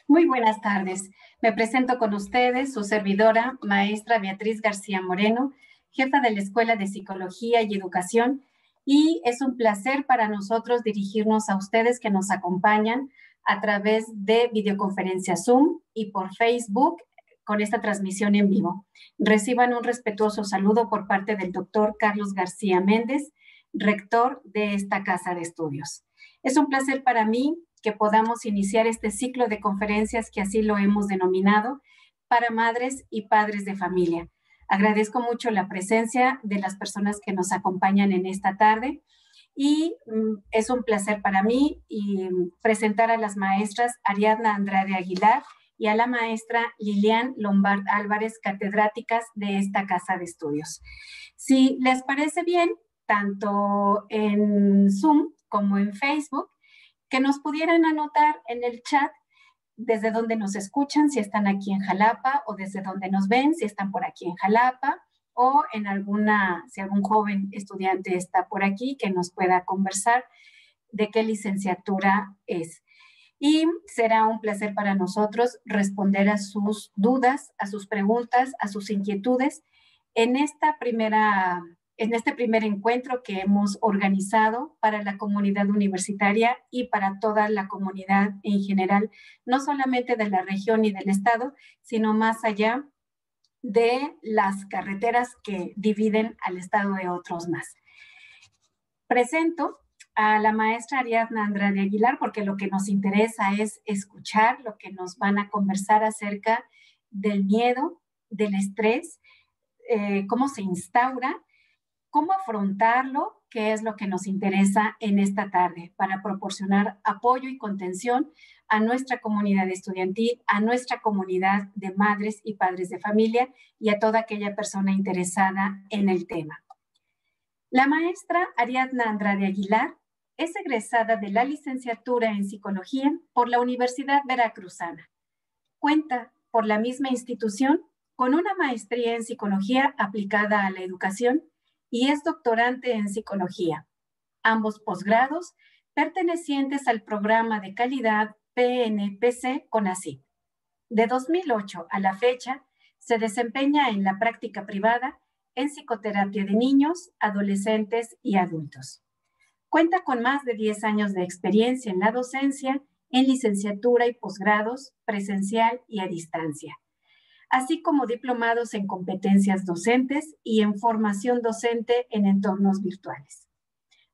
Muy buenas tardes. Me presento con ustedes, su servidora, maestra Beatriz García Moreno, jefa de la Escuela de Psicología y Educación, y es un placer para nosotros dirigirnos a ustedes que nos acompañan a través de videoconferencia Zoom y por Facebook con esta transmisión en vivo. Reciban un respetuoso saludo por parte del doctor Carlos García Méndez, rector de esta casa de estudios. Es un placer para mí que podamos iniciar este ciclo de conferencias que así lo hemos denominado para madres y padres de familia. Agradezco mucho la presencia de las personas que nos acompañan en esta tarde y es un placer para mí presentar a las maestras Ariadna Andrade Aguilar y a la maestra Lilian Lombard Álvarez, catedráticas de esta casa de estudios. Si les parece bien, tanto en Zoom como en Facebook, que nos pudieran anotar en el chat desde donde nos escuchan, si están aquí en Jalapa, o desde donde nos ven, si están por aquí en Jalapa, o si algún joven estudiante está por aquí, que nos pueda conversar de qué licenciatura es. Y será un placer para nosotros responder a sus dudas, a sus preguntas, a sus inquietudes en este primer encuentro que hemos organizado para la comunidad universitaria y para toda la comunidad en general, no solamente de la región y del estado, sino más allá de las carreteras que dividen al estado de otros más. Presento a la maestra Ariadna Andrade Aguilar porque lo que nos interesa es escuchar lo que nos van a conversar acerca del miedo, del estrés, cómo se instaura, cómo afrontarlo, qué es lo que nos interesa en esta tarde para proporcionar apoyo y contención a nuestra comunidad estudiantil, a nuestra comunidad de madres y padres de familia y a toda aquella persona interesada en el tema. La maestra Ariadna Andrade Aguilar es egresada de la licenciatura en Psicología por la Universidad Veracruzana. Cuenta por la misma institución con una maestría en Psicología aplicada a la educación y es doctorante en Psicología, ambos posgrados pertenecientes al programa de calidad PNPC CONACYT. De 2008 a la fecha, se desempeña en la práctica privada en psicoterapia de niños, adolescentes y adultos. Cuenta con más de 10 años de experiencia en la docencia, en licenciatura y posgrados, presencial y a distancia, así como diplomados en competencias docentes y en formación docente en entornos virtuales.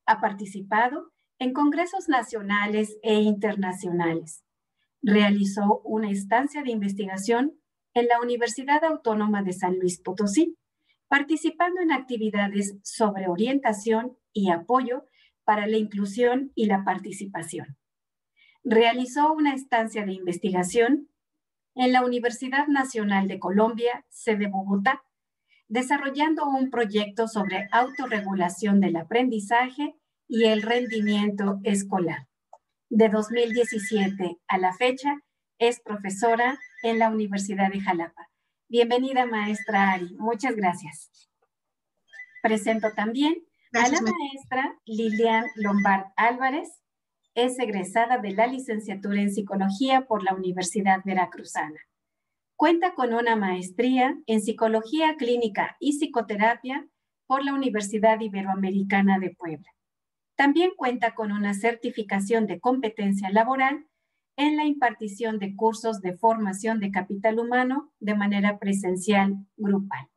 Ha participado en congresos nacionales e internacionales. Realizó una estancia de investigación en la Universidad Autónoma de San Luis Potosí, participando en actividades sobre orientación y apoyo para la inclusión y la participación. Realizó una estancia de investigación en la Universidad Nacional de Colombia, sede Bogotá, desarrollando un proyecto sobre autorregulación del aprendizaje y el rendimiento escolar. De 2017 a la fecha, es profesora en la Universidad de Jalapa. Bienvenida, maestra Ari. Muchas gracias. Presento también a la maestra Lilian Lombard Álvarez. Es egresada de la licenciatura en Psicología por la Universidad Veracruzana. Cuenta con una maestría en Psicología Clínica y Psicoterapia por la Universidad Iberoamericana de Puebla. También cuenta con una certificación de competencia laboral en la impartición de cursos de formación de capital humano de manera presencial grupal.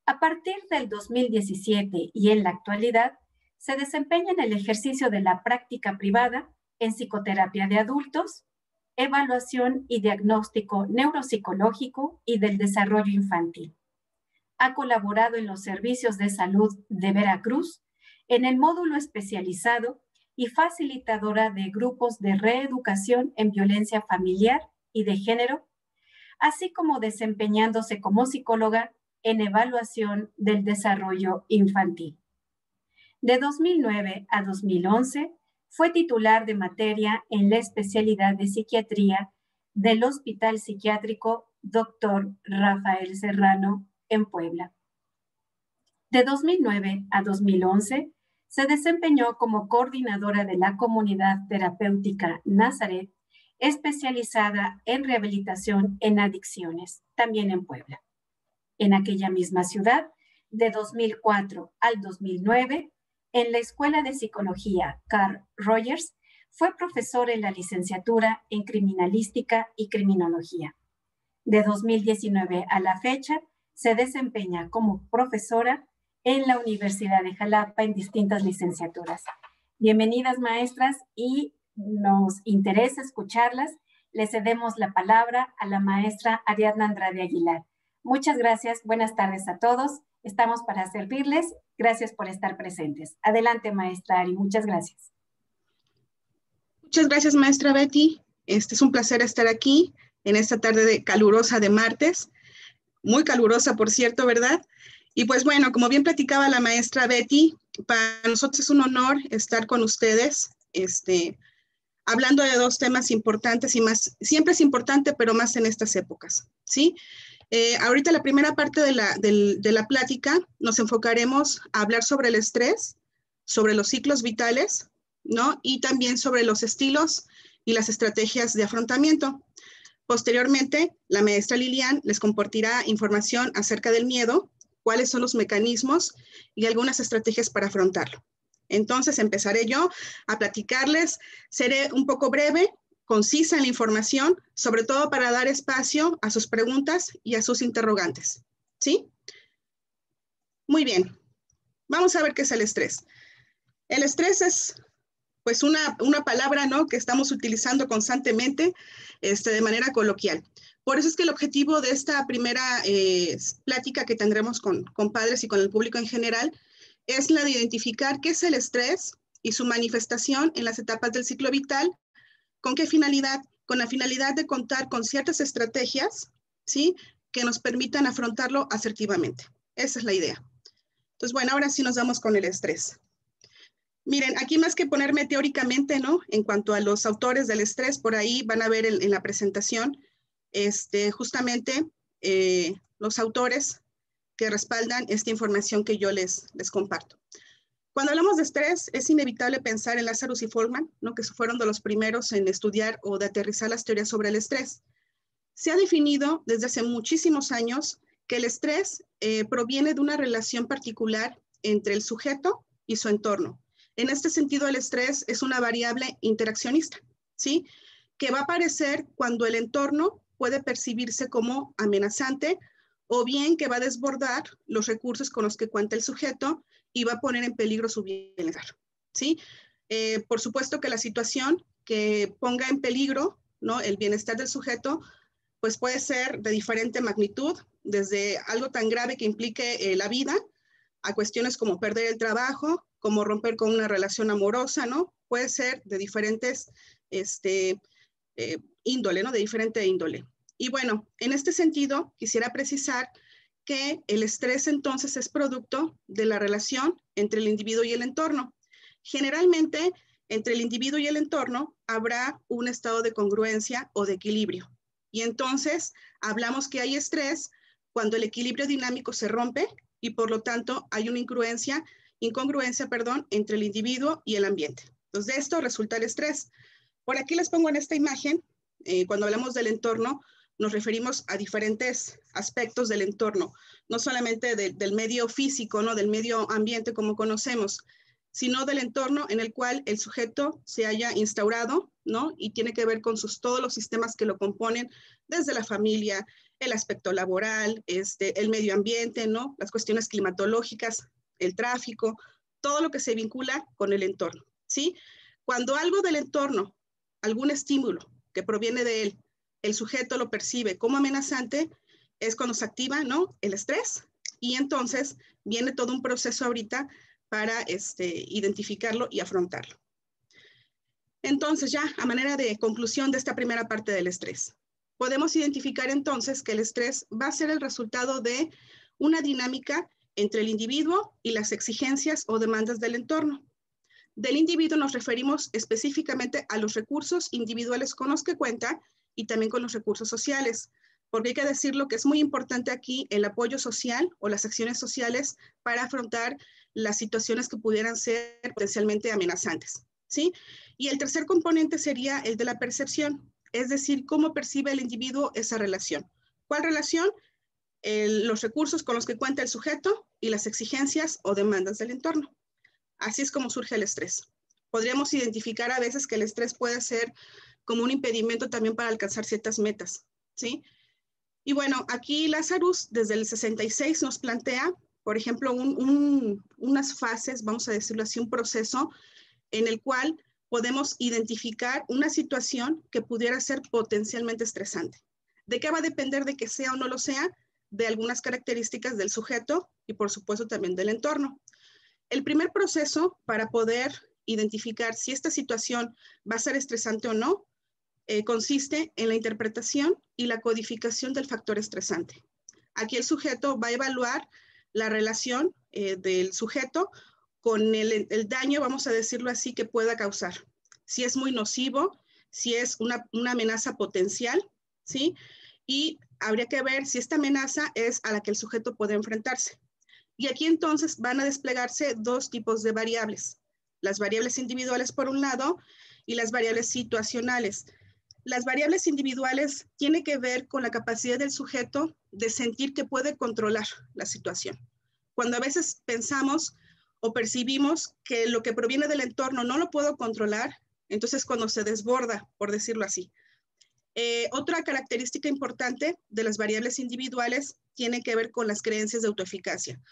A partir del 2017 y en la actualidad, se desempeña en el ejercicio de la práctica privada en psicoterapia de adultos, evaluación y diagnóstico neuropsicológico y del desarrollo infantil. Ha colaborado en los servicios de salud de Veracruz, en el módulo especializado y facilitadora de grupos de reeducación en violencia familiar y de género, así como desempeñándose como psicóloga en evaluación del desarrollo infantil. De 2009 a 2011, fue titular de materia en la especialidad de psiquiatría del Hospital Psiquiátrico Dr. Rafael Serrano en Puebla. De 2009 a 2011, se desempeñó como coordinadora de la Comunidad Terapéutica Nazaret especializada en rehabilitación en adicciones, también en Puebla. En aquella misma ciudad, de 2004 al 2009, en la Escuela de Psicología Carl Rogers, fue profesor en la licenciatura en Criminalística y Criminología. De 2019 a la fecha, se desempeña como profesora en la Universidad de Jalapa en distintas licenciaturas. Bienvenidas, maestras, y nos interesa escucharlas. Le cedemos la palabra a la maestra Ariadna Andrade Aguilar. Muchas gracias, buenas tardes a todos. Estamos para servirles. Gracias por estar presentes. Adelante, maestra Ari, muchas gracias. Muchas gracias, maestra Betty. Es un placer estar aquí en esta tarde calurosa de martes. Muy calurosa, por cierto, ¿verdad? Y pues bueno, como bien platicaba la maestra Betty, para nosotros es un honor estar con ustedes, hablando de dos temas importantes y más, siempre es importante, pero más en estas épocas, ¿sí? Ahorita la primera parte de la plática nos enfocaremos a hablar sobre el estrés, sobre los ciclos vitales, ¿no? Y también sobre los estilos y las estrategias de afrontamiento. Posteriormente, la maestra Lilian les compartirá información acerca del miedo, cuáles son los mecanismos y algunas estrategias para afrontarlo. Entonces, empezaré yo a platicarles. Seré un poco breve, concisa en la información, sobre todo para dar espacio a sus preguntas y a sus interrogantes, ¿sí? Muy bien. Vamos a ver qué es el estrés. El estrés es pues una palabra, ¿no?, que estamos utilizando constantemente de manera coloquial. Por eso es que el objetivo de esta primera plática que tendremos con padres y con el público en general es la de identificar qué es el estrés y su manifestación en las etapas del ciclo vital. ¿Con qué finalidad? Con la finalidad de contar con ciertas estrategias, ¿sí?, que nos permitan afrontarlo asertivamente. Esa es la idea. Entonces, bueno, ahora sí nos vamos con el estrés. Miren, aquí más que ponerme teóricamente, ¿no?, en cuanto a los autores del estrés, por ahí van a ver en la presentación justamente los autores que respaldan esta información que yo les comparto. Cuando hablamos de estrés, es inevitable pensar en Lazarus y Folkman, ¿no?, que fueron de los primeros en estudiar o de aterrizar las teorías sobre el estrés. Se ha definido desde hace muchísimos años que el estrés proviene de una relación particular entre el sujeto y su entorno. En este sentido, el estrés es una variable interaccionista, ¿sí?, que va a aparecer cuando el entorno puede percibirse como amenazante o bien que va a desbordar los recursos con los que cuenta el sujeto y va a poner en peligro su bienestar, ¿sí? Por supuesto que la situación que ponga en peligro, ¿no?, el bienestar del sujeto, pues puede ser de diferente magnitud, desde algo tan grave que implique la vida, a cuestiones como perder el trabajo, como romper con una relación amorosa, ¿no? Puede ser de diferentes índole, ¿no?, de diferente índole. Y bueno, en este sentido, quisiera precisar que el estrés entonces es producto de la relación entre el individuo y el entorno. Generalmente, entre el individuo y el entorno habrá un estado de congruencia o de equilibrio. Y entonces hablamos que hay estrés cuando el equilibrio dinámico se rompe y por lo tanto hay una incongruencia, entre el individuo y el ambiente. Entonces de esto resulta el estrés. Por aquí les pongo en esta imagen, cuando hablamos del entorno, nos referimos a diferentes aspectos del entorno, no solamente del medio físico, ¿no?, del medio ambiente como conocemos, sino del entorno en el cual el sujeto se haya instaurado, ¿no?, y tiene que ver con todos los sistemas que lo componen, desde la familia, el aspecto laboral, el medio ambiente, ¿no?, las cuestiones climatológicas, el tráfico, todo lo que se vincula con el entorno, ¿sí? Cuando algo del entorno, algún estímulo que proviene de él, el sujeto lo percibe como amenazante, es cuando se activa, ¿no?, el estrés, y entonces viene todo un proceso ahorita para identificarlo y afrontarlo. Entonces ya a manera de conclusión de esta primera parte del estrés, podemos identificar entonces que el estrés va a ser el resultado de una dinámica entre el individuo y las exigencias o demandas del entorno. Del individuo nos referimos específicamente a los recursos individuales con los que cuenta y también con los recursos sociales, porque hay que decirlo que es muy importante aquí el apoyo social o las acciones sociales para afrontar las situaciones que pudieran ser potencialmente amenazantes, ¿sí? Y el tercer componente sería el de la percepción. es decir, cómo percibe el individuo esa relación. ¿Cuál relación? Los recursos con los que cuenta el sujeto y las exigencias o demandas del entorno. Así es como surge el estrés. Podríamos identificar a veces que el estrés puede ser como un impedimento también para alcanzar ciertas metas, ¿sí? Y bueno, aquí Lazarus desde el 66 nos plantea, por ejemplo, unas fases, vamos a decirlo así, un proceso en el cual podemos identificar una situación que pudiera ser potencialmente estresante. ¿De qué va a depender de que sea o no lo sea? De algunas características del sujeto y por supuesto también del entorno. El primer proceso para poder identificar si esta situación va a ser estresante o no, consiste en la interpretación y la codificación del factor estresante. Aquí el sujeto va a evaluar la relación del sujeto con el daño, vamos a decirlo así, que pueda causar. Si es muy nocivo, si es una amenaza potencial, ¿sí? Y habría que ver si esta amenaza es a la que el sujeto puede enfrentarse. Y aquí entonces van a desplegarse dos tipos de variables. Las variables individuales por un lado y las variables situacionales. Las variables individuales tienen que ver con la capacidad del sujeto de sentir que puede controlar la situación. Cuando a veces pensamos o percibimos que lo que proviene del entorno no lo puedo controlar, entonces cuando se desborda, por decirlo así. Otra característica importante de las variables individuales tiene que ver con las creencias de autoeficacia.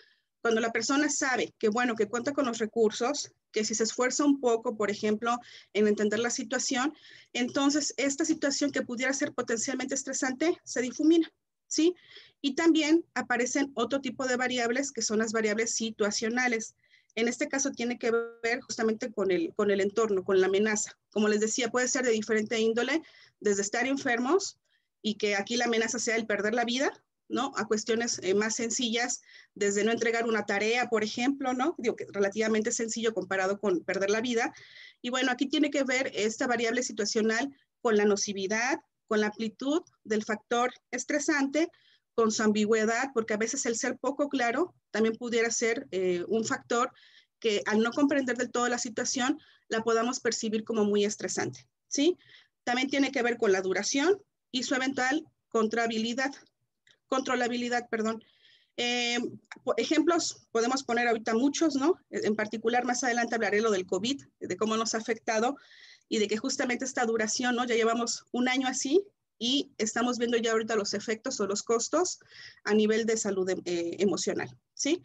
Cuando la persona sabe que, bueno, que cuenta con los recursos, que si se esfuerza un poco, por ejemplo, en entender la situación, entonces esta situación que pudiera ser potencialmente estresante se difumina, ¿sí? Y también aparecen otro tipo de variables que son las variables situacionales. En este caso tiene que ver justamente con el entorno, con la amenaza. Como les decía, puede ser de diferente índole, desde estar enfermos y que aquí la amenaza sea el perder la vida, ¿no? A cuestiones más sencillas, desde no entregar una tarea, por ejemplo, ¿no? Digo que relativamente sencillo comparado con perder la vida. Y bueno, aquí tiene que ver esta variable situacional con la nocividad, con la amplitud del factor estresante, con su ambigüedad, porque a veces el ser poco claro también pudiera ser un factor que al no comprender del todo la situación, la podamos percibir como muy estresante, ¿sí? También tiene que ver con la duración y su eventual controlabilidad, perdón. Ejemplos, podemos poner ahorita muchos, ¿no? En particular, más adelante hablaré lo del COVID, de cómo nos ha afectado y de que justamente esta duración, ¿no? Ya llevamos un año así y estamos viendo ya ahorita los efectos o los costos a nivel de salud emocional, ¿sí?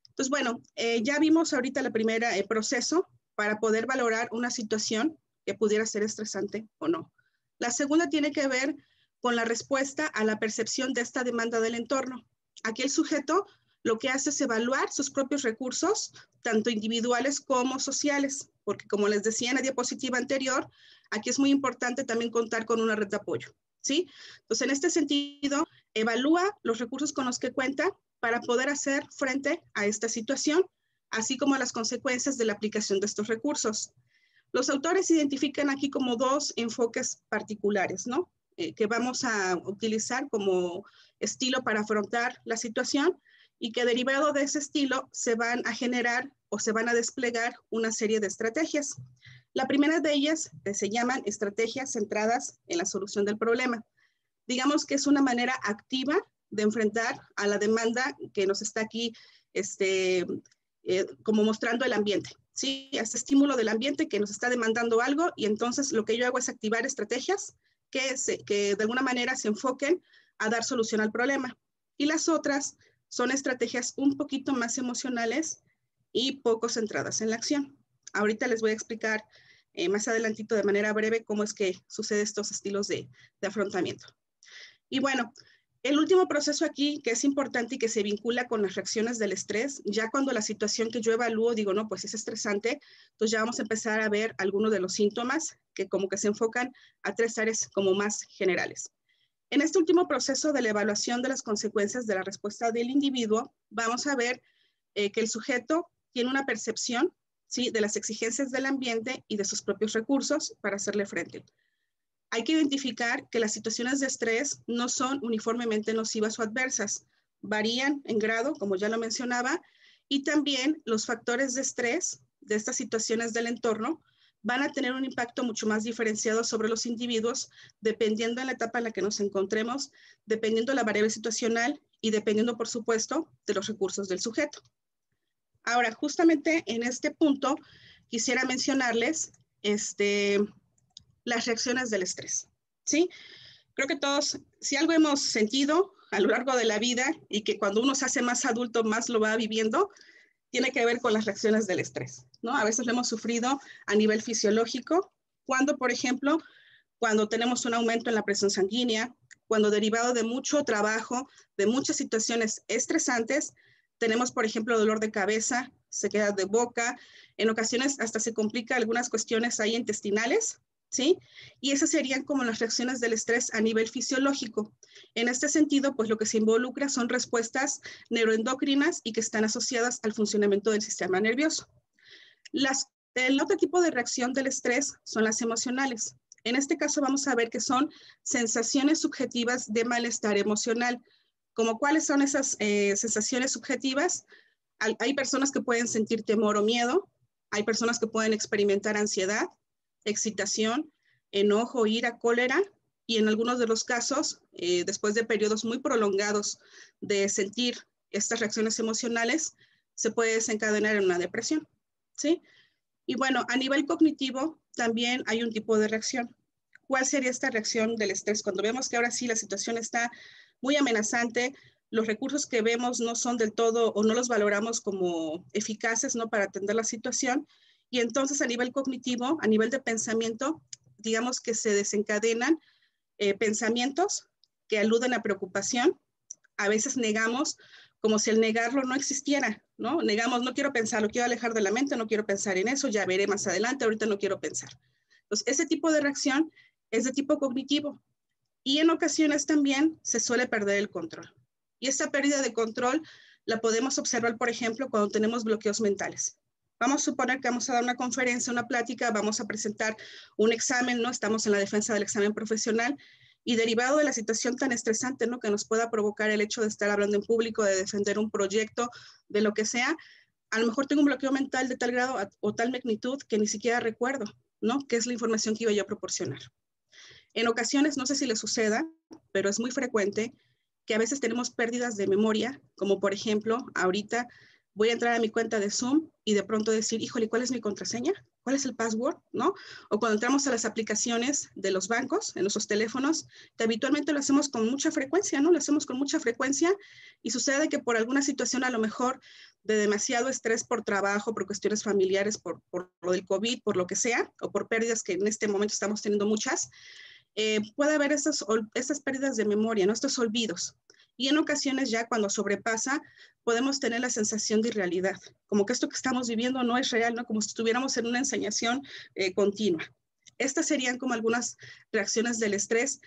Entonces, bueno, ya vimos ahorita el primer proceso para poder valorar una situación que pudiera ser estresante o no. La segunda tiene que ver con la respuesta a la percepción de esta demanda del entorno. Aquí el sujeto lo que hace es evaluar sus propios recursos, tanto individuales como sociales, porque como les decía en la diapositiva anterior, aquí es muy importante también contar con una red de apoyo, ¿sí? Entonces, en este sentido, evalúa los recursos con los que cuenta para poder hacer frente a esta situación, así como a las consecuencias de la aplicación de estos recursos. Los autores identifican aquí como dos enfoques particulares, ¿no? Que vamos a utilizar como estilo para afrontar la situación y que derivado de ese estilo se van a generar o se van a desplegar una serie de estrategias. La primera de ellas se llaman estrategias centradas en la solución del problema. Digamos que es una manera activa de enfrentar a la demanda que nos está aquí como mostrando el ambiente. ¿Sí? Este estímulo del ambiente que nos está demandando algo y entonces lo que yo hago es activar estrategias que de alguna manera se enfoquen a dar solución al problema. Y las otras son estrategias un poquito más emocionales y poco centradas en la acción. Ahorita les voy a explicar más adelantito de manera breve cómo es que sucede estos estilos de afrontamiento. Y bueno, el último proceso aquí que es importante y que se vincula con las reacciones del estrés, ya cuando la situación que yo evalúo digo, no, pues es estresante, entonces ya vamos a empezar a ver algunos de los síntomas que como que se enfocan a tres áreas como más generales. En este último proceso de la evaluación de las consecuencias de la respuesta del individuo, vamos a ver que el sujeto tiene una percepción, ¿sí?, de las exigencias del ambiente y de sus propios recursos para hacerle frente. Hay que identificar que las situaciones de estrés no son uniformemente nocivas o adversas, varían en grado, como ya lo mencionaba, y también los factores de estrés de estas situaciones del entorno van a tener un impacto mucho más diferenciado sobre los individuos, dependiendo de la etapa en la que nos encontremos, dependiendo de la variable situacional y dependiendo, por supuesto, de los recursos del sujeto. Ahora, justamente en este punto, quisiera mencionarles las reacciones del estrés, ¿sí? Creo que todos, si algo hemos sentido a lo largo de la vida y que cuando uno se hace más adulto más lo va viviendo, tiene que ver con las reacciones del estrés, ¿no? A veces lo hemos sufrido a nivel fisiológico, cuando, por ejemplo, cuando tenemos un aumento en la presión sanguínea, cuando derivado de mucho trabajo, de muchas situaciones estresantes, tenemos, por ejemplo, dolor de cabeza, sequedad de boca, en ocasiones hasta se complica algunas cuestiones ahí intestinales, ¿sí? Y esas serían como las reacciones del estrés a nivel fisiológico. En este sentido, pues lo que se involucra son respuestas neuroendocrinas y que están asociadas al funcionamiento del sistema nervioso. El otro tipo de reacción del estrés son las emocionales. En este caso vamos a ver que son sensaciones subjetivas de malestar emocional. ¿Como cuáles son esas sensaciones subjetivas? Hay personas que pueden sentir temor o miedo, hay personas que pueden experimentar ansiedad, excitación, enojo, ira, cólera, y en algunos de los casos, después de periodos muy prolongados de sentir estas reacciones emocionales, se puede desencadenar en una depresión, ¿sí? Y bueno, a nivel cognitivo también hay un tipo de reacción. ¿Cuál sería esta reacción del estrés? Cuando vemos que ahora sí la situación está muy amenazante, los recursos que vemos no son del todo o no los valoramos como eficaces, ¿no? Para atender la situación. Y entonces a nivel cognitivo, a nivel de pensamiento, digamos que se desencadenan pensamientos que aluden a preocupación. A veces negamos como si el negarlo no existiera, ¿no? Negamos, no quiero pensar, lo quiero alejar de la mente, no quiero pensar en eso, ya veré más adelante, ahorita no quiero pensar. Entonces, ese tipo de reacción es de tipo cognitivo y en ocasiones también se suele perder el control. Y esta pérdida de control la podemos observar, por ejemplo, cuando tenemos bloqueos mentales. Vamos a suponer que vamos a dar una conferencia, una plática, vamos a presentar un examen, ¿no? Estamos en la defensa del examen profesional y derivado de la situación tan estresante, ¿no? Que nos pueda provocar el hecho de estar hablando en público, de defender un proyecto, de lo que sea, a lo mejor tengo un bloqueo mental de tal grado o tal magnitud que ni siquiera recuerdo, ¿no? ¿Qué es la información que iba yo a proporcionar? En ocasiones, no sé si les suceda, pero es muy frecuente que a veces tenemos pérdidas de memoria, como por ejemplo, ahorita voy a entrar a mi cuenta de Zoom y de pronto decir, híjole, ¿cuál es mi contraseña? ¿Cuál es el password? ¿No? O cuando entramos a las aplicaciones de los bancos, en nuestros teléfonos, que habitualmente lo hacemos con mucha frecuencia, ¿no? Lo hacemos con mucha frecuencia y sucede que por alguna situación a lo mejor de demasiado estrés por trabajo, por cuestiones familiares, por lo del COVID, por lo que sea, o por pérdidas que en este momento estamos teniendo muchas, puede haber estas pérdidas de memoria, ¿no? Estos olvidos. Y en ocasiones ya cuando sobrepasa, podemos tener la sensación de irrealidad, como que esto que estamos viviendo no es real, ¿no? Como si estuviéramos en una ensoñación continua. Estas serían como algunas reacciones del estrés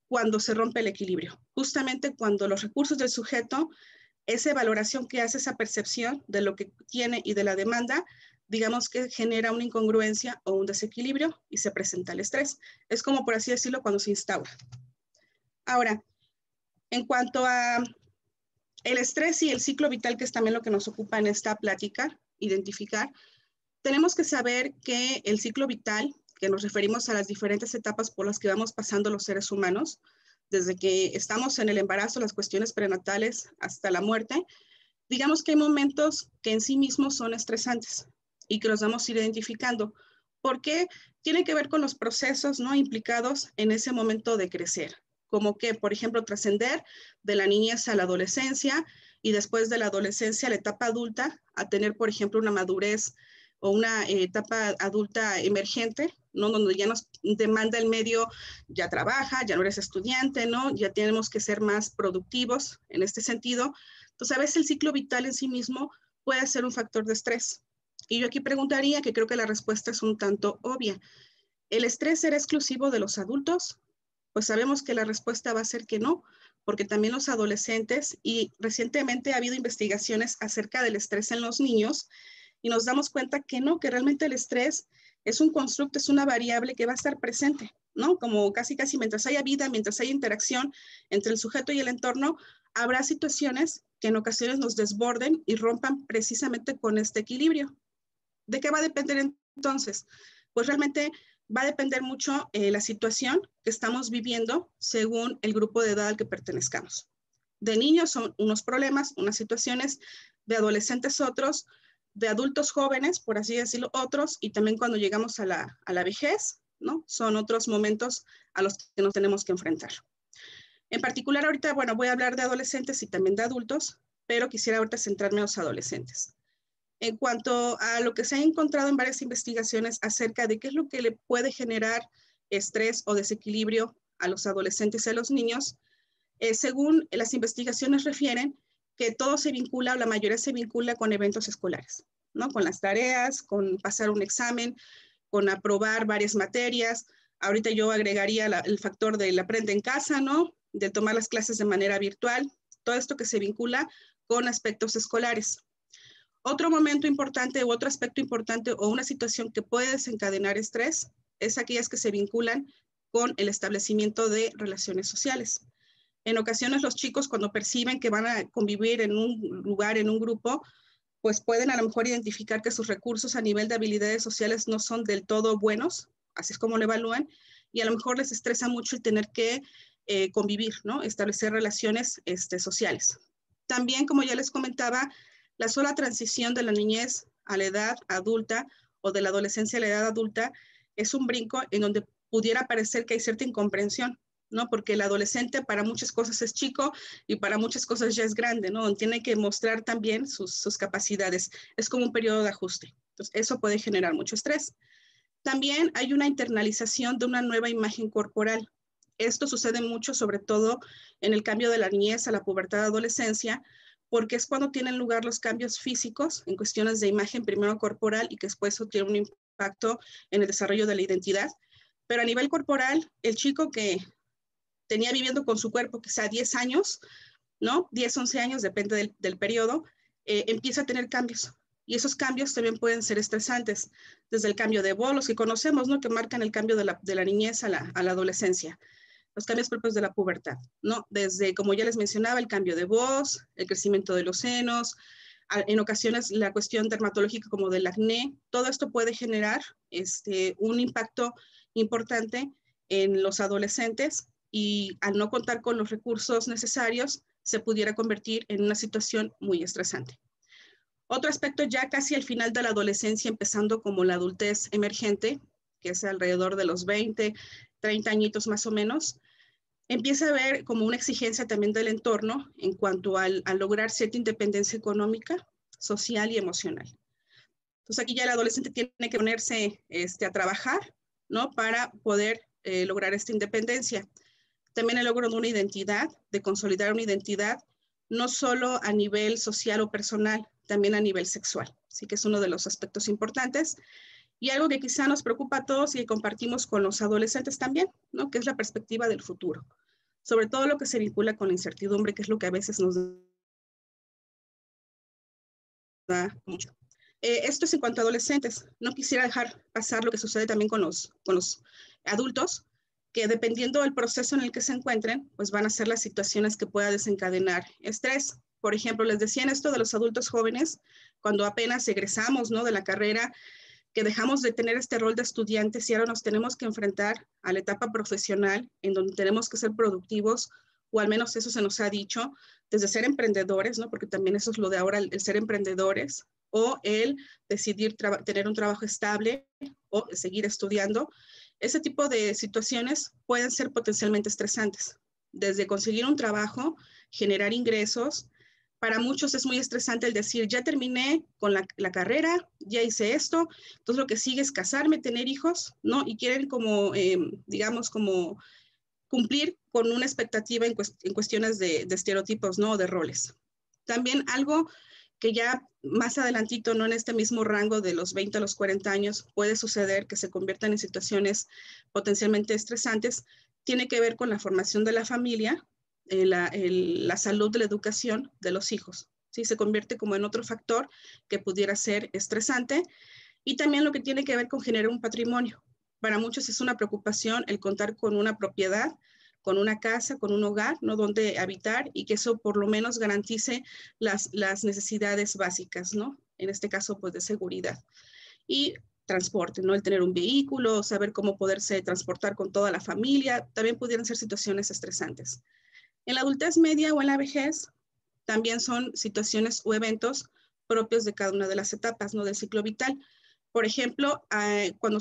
cuando se rompe el equilibrio. Justamente cuando los recursos del sujeto, esa valoración que hace, esa percepción de lo que tiene y de la demanda, digamos que genera una incongruencia o un desequilibrio y se presenta el estrés. Es como, por así decirlo, cuando se instaura. Ahora, en cuanto a el estrés y el ciclo vital, que es también lo que nos ocupa en esta plática, identificar, tenemos que saber que el ciclo vital, que nos referimos a las diferentes etapas por las que vamos pasando los seres humanos, desde que estamos en el embarazo, las cuestiones prenatales, hasta la muerte, digamos que hay momentos que en sí mismos son estresantes y que los vamos a ir identificando, porque tiene que ver con los procesos, ¿no? Implicados en ese momento de crecer, como que, por ejemplo, trascender de la niñez a la adolescencia y después de la adolescencia a la etapa adulta, a tener, por ejemplo, una madurez o una etapa adulta emergente, ¿no? Donde ya nos demanda el medio, ya trabaja, ya no eres estudiante, ¿no? Ya tenemos que ser más productivos en este sentido. Entonces, a veces el ciclo vital en sí mismo puede ser un factor de estrés. Y yo aquí preguntaría, que creo que la respuesta es un tanto obvia. ¿El estrés será exclusivo de los adultos? Pues sabemos que la respuesta va a ser que no, porque también los adolescentes, y recientemente ha habido investigaciones acerca del estrés en los niños, y nos damos cuenta que no, que realmente el estrés es un constructo, es una variable que va a estar presente, ¿no? Como casi mientras haya vida, mientras haya interacción entre el sujeto y el entorno, habrá situaciones que en ocasiones nos desborden y rompan precisamente con este equilibrio. ¿De qué va a depender entonces? pues realmente va a depender mucho la situación que estamos viviendo según el grupo de edad al que pertenezcamos. De niños son unos problemas, unas situaciones, de adolescentes otros, de adultos jóvenes, por así decirlo, otros, y también cuando llegamos a la vejez, ¿no? Son otros momentos a los que nos tenemos que enfrentar. En particular ahorita, bueno, voy a hablar de adolescentes y también de adultos, pero quisiera ahorita centrarme en los adolescentes. En cuanto a lo que se ha encontrado en varias investigaciones acerca de qué es lo que le puede generar estrés o desequilibrio a los adolescentes y a los niños, según las investigaciones refieren que todo se vincula, o la mayoría se vincula con eventos escolares, ¿no? Con las tareas, con pasar un examen, con aprobar varias materias. Ahorita yo agregaría el factor del aprende en casa, ¿no? De tomar las clases de manera virtual, todo esto que se vincula con aspectos escolares. Otro momento importante u otro aspecto importante o una situación que puede desencadenar estrés es aquellas que se vinculan con el establecimiento de relaciones sociales. En ocasiones los chicos cuando perciben que van a convivir en un lugar, en un grupo, pues pueden a lo mejor identificar que sus recursos a nivel de habilidades sociales no son del todo buenos, así es como lo evalúan, y a lo mejor les estresa mucho el tener que convivir, ¿no? Establecer relaciones sociales. También, como ya les comentaba, la sola transición de la niñez a la edad adulta o de la adolescencia a la edad adulta es un brinco en donde pudiera parecer que hay cierta incomprensión, ¿no? Porque el adolescente para muchas cosas es chico y para muchas cosas ya es grande, ¿no? Tiene que mostrar también sus capacidades. Es como un periodo de ajuste. Entonces, eso puede generar mucho estrés. También hay una internalización de una nueva imagen corporal. Esto sucede mucho, sobre todo en el cambio de la niñez a la pubertad de adolescencia, porque es cuando tienen lugar los cambios físicos en cuestiones de imagen, primero corporal, y que después eso tiene un impacto en el desarrollo de la identidad. Pero a nivel corporal, el chico que tenía viviendo con su cuerpo quizá 10 años, ¿no? 10, 11 años, depende del periodo, empieza a tener cambios. Y esos cambios también pueden ser estresantes, desde el cambio de voz, los que conocemos, ¿no? Que marcan el cambio de la niñez a la adolescencia, los cambios propios de la pubertad, ¿no? Desde, como ya les mencionaba, el cambio de voz, el crecimiento de los senos, en ocasiones la cuestión dermatológica como del acné, todo esto puede generar un impacto importante en los adolescentes y al no contar con los recursos necesarios, se pudiera convertir en una situación muy estresante. Otro aspecto ya casi al final de la adolescencia, empezando como la adultez emergente, que es alrededor de los 20, 30 añitos más o menos, empieza a haber como una exigencia también del entorno en cuanto a lograr cierta independencia económica, social y emocional. Entonces aquí ya el adolescente tiene que ponerse a trabajar, ¿no? Para poder lograr esta independencia. También el logro de una identidad, de consolidar una identidad, no solo a nivel social o personal, también a nivel sexual. Así que es uno de los aspectos importantes. Y algo que quizá nos preocupa a todos y que compartimos con los adolescentes también, ¿no? Que es la perspectiva del futuro. Sobre todo lo que se vincula con la incertidumbre, que es lo que a veces nos da mucho. Esto es en cuanto a adolescentes. No quisiera dejar pasar lo que sucede también con los adultos, que dependiendo del proceso en el que se encuentren, pues van a ser las situaciones que pueda desencadenar estrés. Por ejemplo, les decía en esto de los adultos jóvenes, cuando apenas egresamos, ¿no? De la carrera, que dejamos de tener este rol de estudiantes y ahora nos tenemos que enfrentar a la etapa profesional en donde tenemos que ser productivos, o al menos eso se nos ha dicho, desde ser emprendedores, ¿no? Porque también eso es lo de ahora, el ser emprendedores, o el decidir tener un trabajo estable o seguir estudiando. Ese tipo de situaciones pueden ser potencialmente estresantes. Desde conseguir un trabajo, generar ingresos. Para muchos es muy estresante el decir, ya terminé con la carrera, ya hice esto, entonces lo que sigue es casarme, tener hijos, ¿no? Y quieren como, digamos, como cumplir con una expectativa en cuestiones de estereotipos, ¿no? De roles. También algo que ya más adelantito, no en este mismo rango de los 20 a los 40 años, puede suceder que se conviertan en situaciones potencialmente estresantes, tiene que ver con la formación de la familia, la salud de la educación de los hijos. ¿Sí? Se convierte como en otro factor que pudiera ser estresante. Y también lo que tiene que ver con generar un patrimonio. Para muchos es una preocupación el contar con una propiedad, con una casa, con un hogar, ¿no? Donde habitar y que eso por lo menos garantice las necesidades básicas, ¿no? En este caso, pues de seguridad. Y transporte, ¿no? El tener un vehículo, saber cómo poderse transportar con toda la familia, también pudieran ser situaciones estresantes. En la adultez media o en la vejez, también son situaciones o eventos propios de cada una de las etapas, ¿no? Del ciclo vital. Por ejemplo, cuando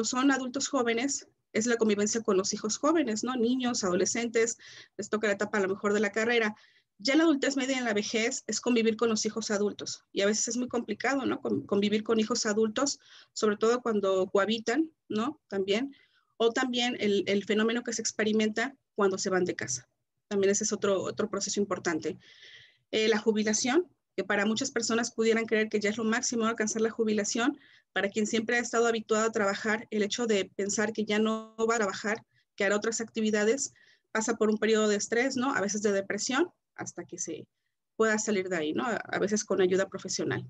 son adultos jóvenes, es la convivencia con los hijos jóvenes, ¿no? Niños, adolescentes, les toca la etapa a lo mejor de la carrera. Ya en la adultez media y en la vejez es convivir con los hijos adultos. Y a veces es muy complicado, ¿no? Convivir con hijos adultos, sobre todo cuando cohabitan, ¿no? También. O también el fenómeno que se experimenta cuando se van de casa. También ese es otro proceso importante. La jubilación, que para muchas personas pudieran creer que ya es lo máximo alcanzar la jubilación, para quien siempre ha estado habituado a trabajar, el hecho de pensar que ya no va a trabajar, que hará otras actividades, pasa por un periodo de estrés, ¿no? A veces de depresión, hasta que se pueda salir de ahí, ¿no? A veces con ayuda profesional.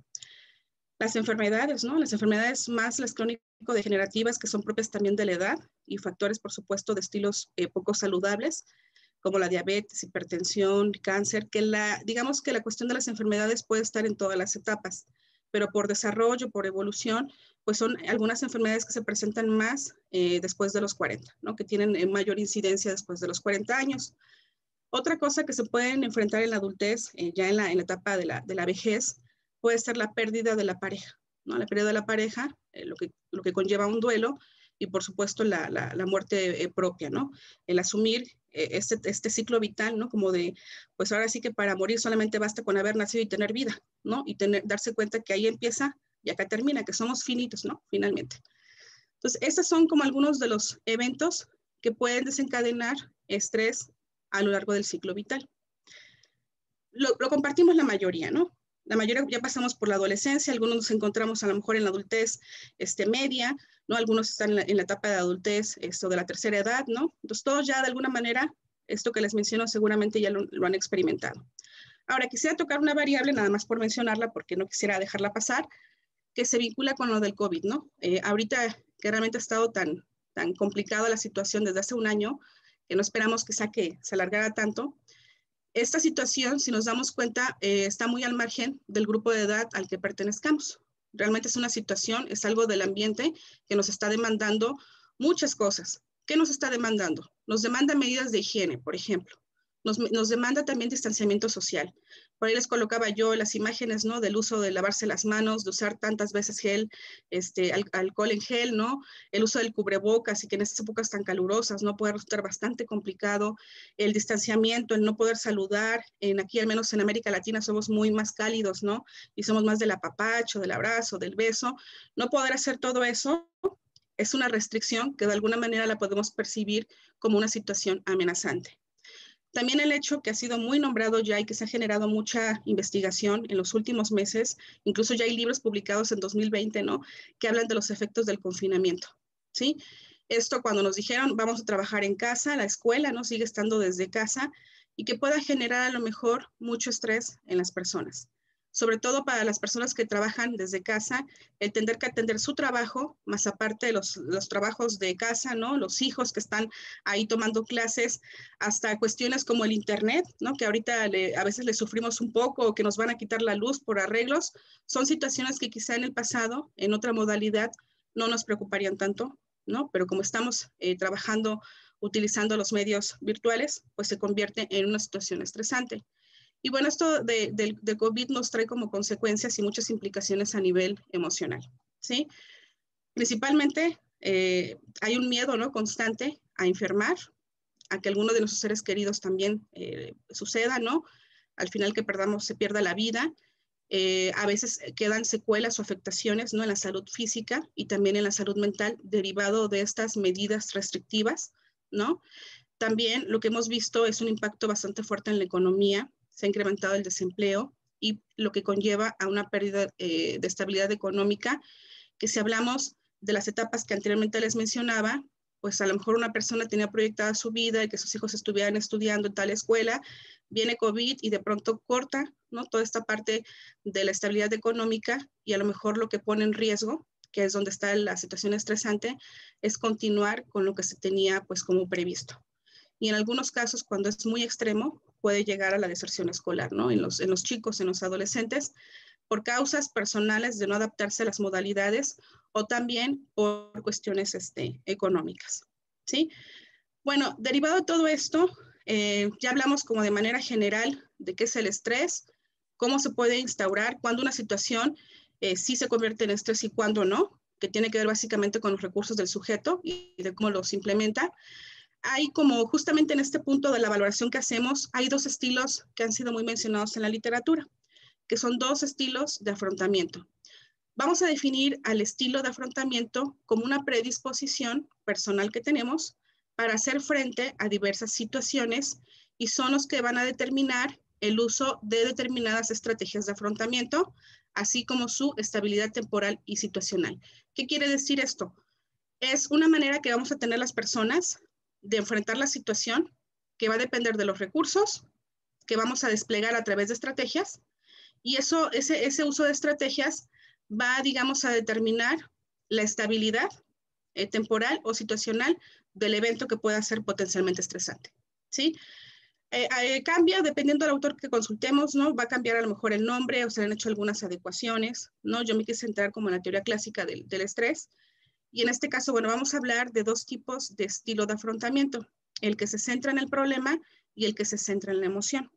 Las enfermedades, ¿no? Las enfermedades más las crónico-degenerativas, que son propias también de la edad, y factores, por supuesto, de estilos poco saludables, como la diabetes, hipertensión, cáncer, digamos que la cuestión de las enfermedades puede estar en todas las etapas, pero por desarrollo, por evolución, pues son algunas enfermedades que se presentan más después de los 40, ¿no? Que tienen mayor incidencia después de los 40 años. Otra cosa que se pueden enfrentar en la adultez, ya en la etapa de la vejez, puede ser la pérdida de la pareja, ¿no? La pérdida de la pareja, lo que conlleva un duelo, y por supuesto la muerte propia, ¿no? El asumir este ciclo vital, ¿no? Como de, pues ahora sí que para morir solamente basta con haber nacido y tener vida, ¿no? Y darse cuenta que ahí empieza y acá termina, que somos finitos, ¿no? Finalmente. Entonces, estos son como algunos de los eventos que pueden desencadenar estrés a lo largo del ciclo vital. Lo compartimos la mayoría, ¿no? La mayoría ya pasamos por la adolescencia, algunos nos encontramos a lo mejor en la adultez media, ¿no? Algunos están en la etapa de adultez de la tercera edad, ¿no? Entonces todos ya de alguna manera, esto que les menciono seguramente ya lo han experimentado. Ahora quisiera tocar una variable, nada más por mencionarla, porque no quisiera dejarla pasar, que se vincula con lo del COVID, ¿no? Ahorita que realmente ha estado tan complicada la situación desde hace un año, que no esperamos que se alargara tanto. Esta situación, si nos damos cuenta, está muy al margen del grupo de edad al que pertenezcamos. Realmente es una situación, es algo del ambiente que nos está demandando muchas cosas. ¿Qué nos está demandando? Nos demanda medidas de higiene, por ejemplo. Nos demanda también distanciamiento social. Por ahí les colocaba yo las imágenes, ¿no? Del uso de lavarse las manos, de usar tantas veces gel, alcohol en gel, ¿no? El uso del cubrebocas, y que en estas épocas tan calurosas, ¿no? Puede resultar bastante complicado. El distanciamiento, el no poder saludar. Aquí, al menos en América Latina, somos muy más cálidos, ¿no? Y somos más del apapacho, del abrazo, del beso. No poder hacer todo eso es una restricción que de alguna manera la podemos percibir como una situación amenazante. También el hecho que ha sido muy nombrado ya y que se ha generado mucha investigación en los últimos meses, incluso ya hay libros publicados en 2020, ¿no? Que hablan de los efectos del confinamiento, ¿sí? Esto cuando nos dijeron vamos a trabajar en casa, la escuela, ¿no? Sigue estando desde casa, y que pueda generar a lo mejor mucho estrés en las personas. Sobre todo para las personas que trabajan desde casa, el tener que atender su trabajo, más aparte de los trabajos de casa, ¿no? Los hijos que están ahí tomando clases, hasta cuestiones como el internet, ¿no? Que ahorita a veces le sufrimos un poco, o que nos van a quitar la luz por arreglos. Son situaciones que quizá en el pasado, en otra modalidad, no nos preocuparían tanto, ¿no? Pero como estamos trabajando, utilizando los medios virtuales, pues se convierte en una situación estresante. Y bueno, esto del COVID nos trae como consecuencias y muchas implicaciones a nivel emocional, ¿sí? Principalmente hay un miedo, ¿no? Constante a enfermar, a que alguno de nuestros seres queridos también suceda, ¿no? Al final que se pierda la vida. A veces quedan secuelas o afectaciones, ¿no? En la salud física y también en la salud mental derivado de estas medidas restrictivas, ¿no? También lo que hemos visto es un impacto bastante fuerte en la economía. Se ha incrementado el desempleo y lo que conlleva a una pérdida de estabilidad económica, que si hablamos de las etapas que anteriormente les mencionaba, pues a lo mejor una persona tenía proyectada su vida y que sus hijos estuvieran estudiando en tal escuela, viene COVID y de pronto corta, ¿no? Toda esta parte de la estabilidad económica, y a lo mejor lo que pone en riesgo, que es donde está la situación estresante, es continuar con lo que se tenía pues como previsto. Y en algunos casos, cuando es muy extremo, puede llegar a la deserción escolar, ¿no? En los chicos, en los adolescentes, por causas personales de no adaptarse a las modalidades, o también por cuestiones económicas, ¿sí? Bueno, derivado de todo esto, ya hablamos como de manera general de qué es el estrés, cómo se puede instaurar, cuándo una situación sí se convierte en estrés y cuándo no, que tiene que ver básicamente con los recursos del sujeto y de cómo los implementa. Hay como justamente en este punto de la valoración que hacemos, hay dos estilos que han sido muy mencionados en la literatura, que son dos estilos de afrontamiento. Vamos a definir al estilo de afrontamiento como una predisposición personal que tenemos para hacer frente a diversas situaciones y son los que van a determinar el uso de determinadas estrategias de afrontamiento, así como su estabilidad temporal y situacional. ¿Qué quiere decir esto? Es una manera que vamos a tener las personas de enfrentar la situación que va a depender de los recursos que vamos a desplegar a través de estrategias y ese uso de estrategias va, digamos, a determinar la estabilidad temporal o situacional del evento que pueda ser potencialmente estresante, ¿sí? Cambia dependiendo del autor que consultemos, ¿no? Va a cambiar a lo mejor el nombre o se han hecho algunas adecuaciones, ¿no? Yo me quise centrar como en la teoría clásica del estrés y en este caso, bueno, vamos a hablar de dos tipos de estilo de afrontamiento, el que se centra en el problema y el que se centra en la emoción.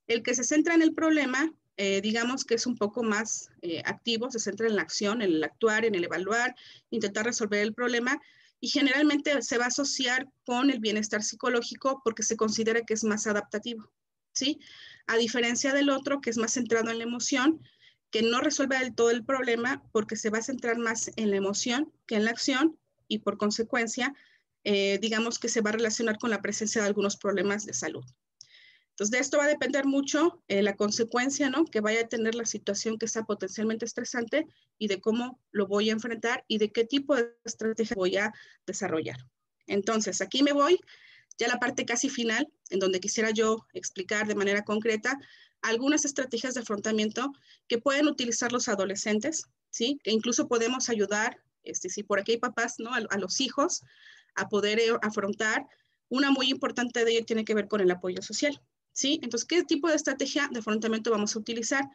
El que se centra en el problema, digamos que es un poco más activo, se centra en la acción, en el actuar, en el evaluar, intentar resolver el problema y generalmente se va a asociar con el bienestar psicológico porque se considera que es más adaptativo, ¿sí? A diferencia del otro que es más centrado en la emoción, que no resuelve del todo el problema porque se va a centrar más en la emoción que en la acción y por consecuencia, digamos que se va a relacionar con la presencia de algunos problemas de salud. Entonces, de esto va a depender mucho la consecuencia, ¿no? Que vaya a tener la situación que sea potencialmente estresante y de cómo lo voy a enfrentar y de qué tipo de estrategia voy a desarrollar. Entonces, aquí me voy ya a la parte casi final, en donde quisiera yo explicar de manera concreta algunas estrategias de afrontamiento que pueden utilizar los adolescentes, ¿sí? Que incluso podemos ayudar, si por aquí hay papás, ¿no? A los hijos a poder afrontar. Una muy importante de ello tiene que ver con el apoyo social. ¿Sí? Entonces, ¿qué tipo de estrategia de afrontamiento vamos a utilizar?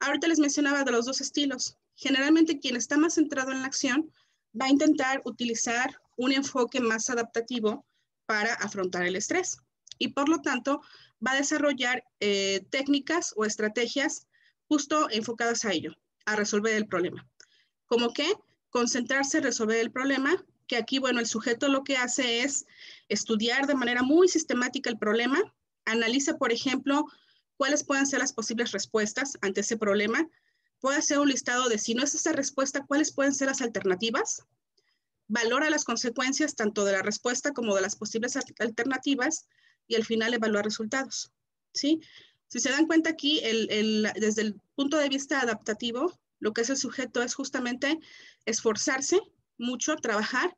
Ahorita les mencionaba de los dos estilos. Generalmente quien está más centrado en la acción va a intentar utilizar un enfoque más adaptativo para afrontar el estrés y por lo tanto va a desarrollar técnicas o estrategias justo enfocadas a ello, a resolver el problema. ¿Cómo qué? Concentrarse en resolver el problema, que aquí, bueno, el sujeto lo que hace es estudiar de manera muy sistemática el problema, analiza, por ejemplo, cuáles pueden ser las posibles respuestas ante ese problema, puede hacer un listado de si no es esa respuesta, cuáles pueden ser las alternativas, valora las consecuencias tanto de la respuesta como de las posibles alternativas y al final evalúa resultados, ¿sí? Si se dan cuenta aquí, desde el punto de vista adaptativo, lo que es el sujeto es justamente esforzarse mucho, trabajar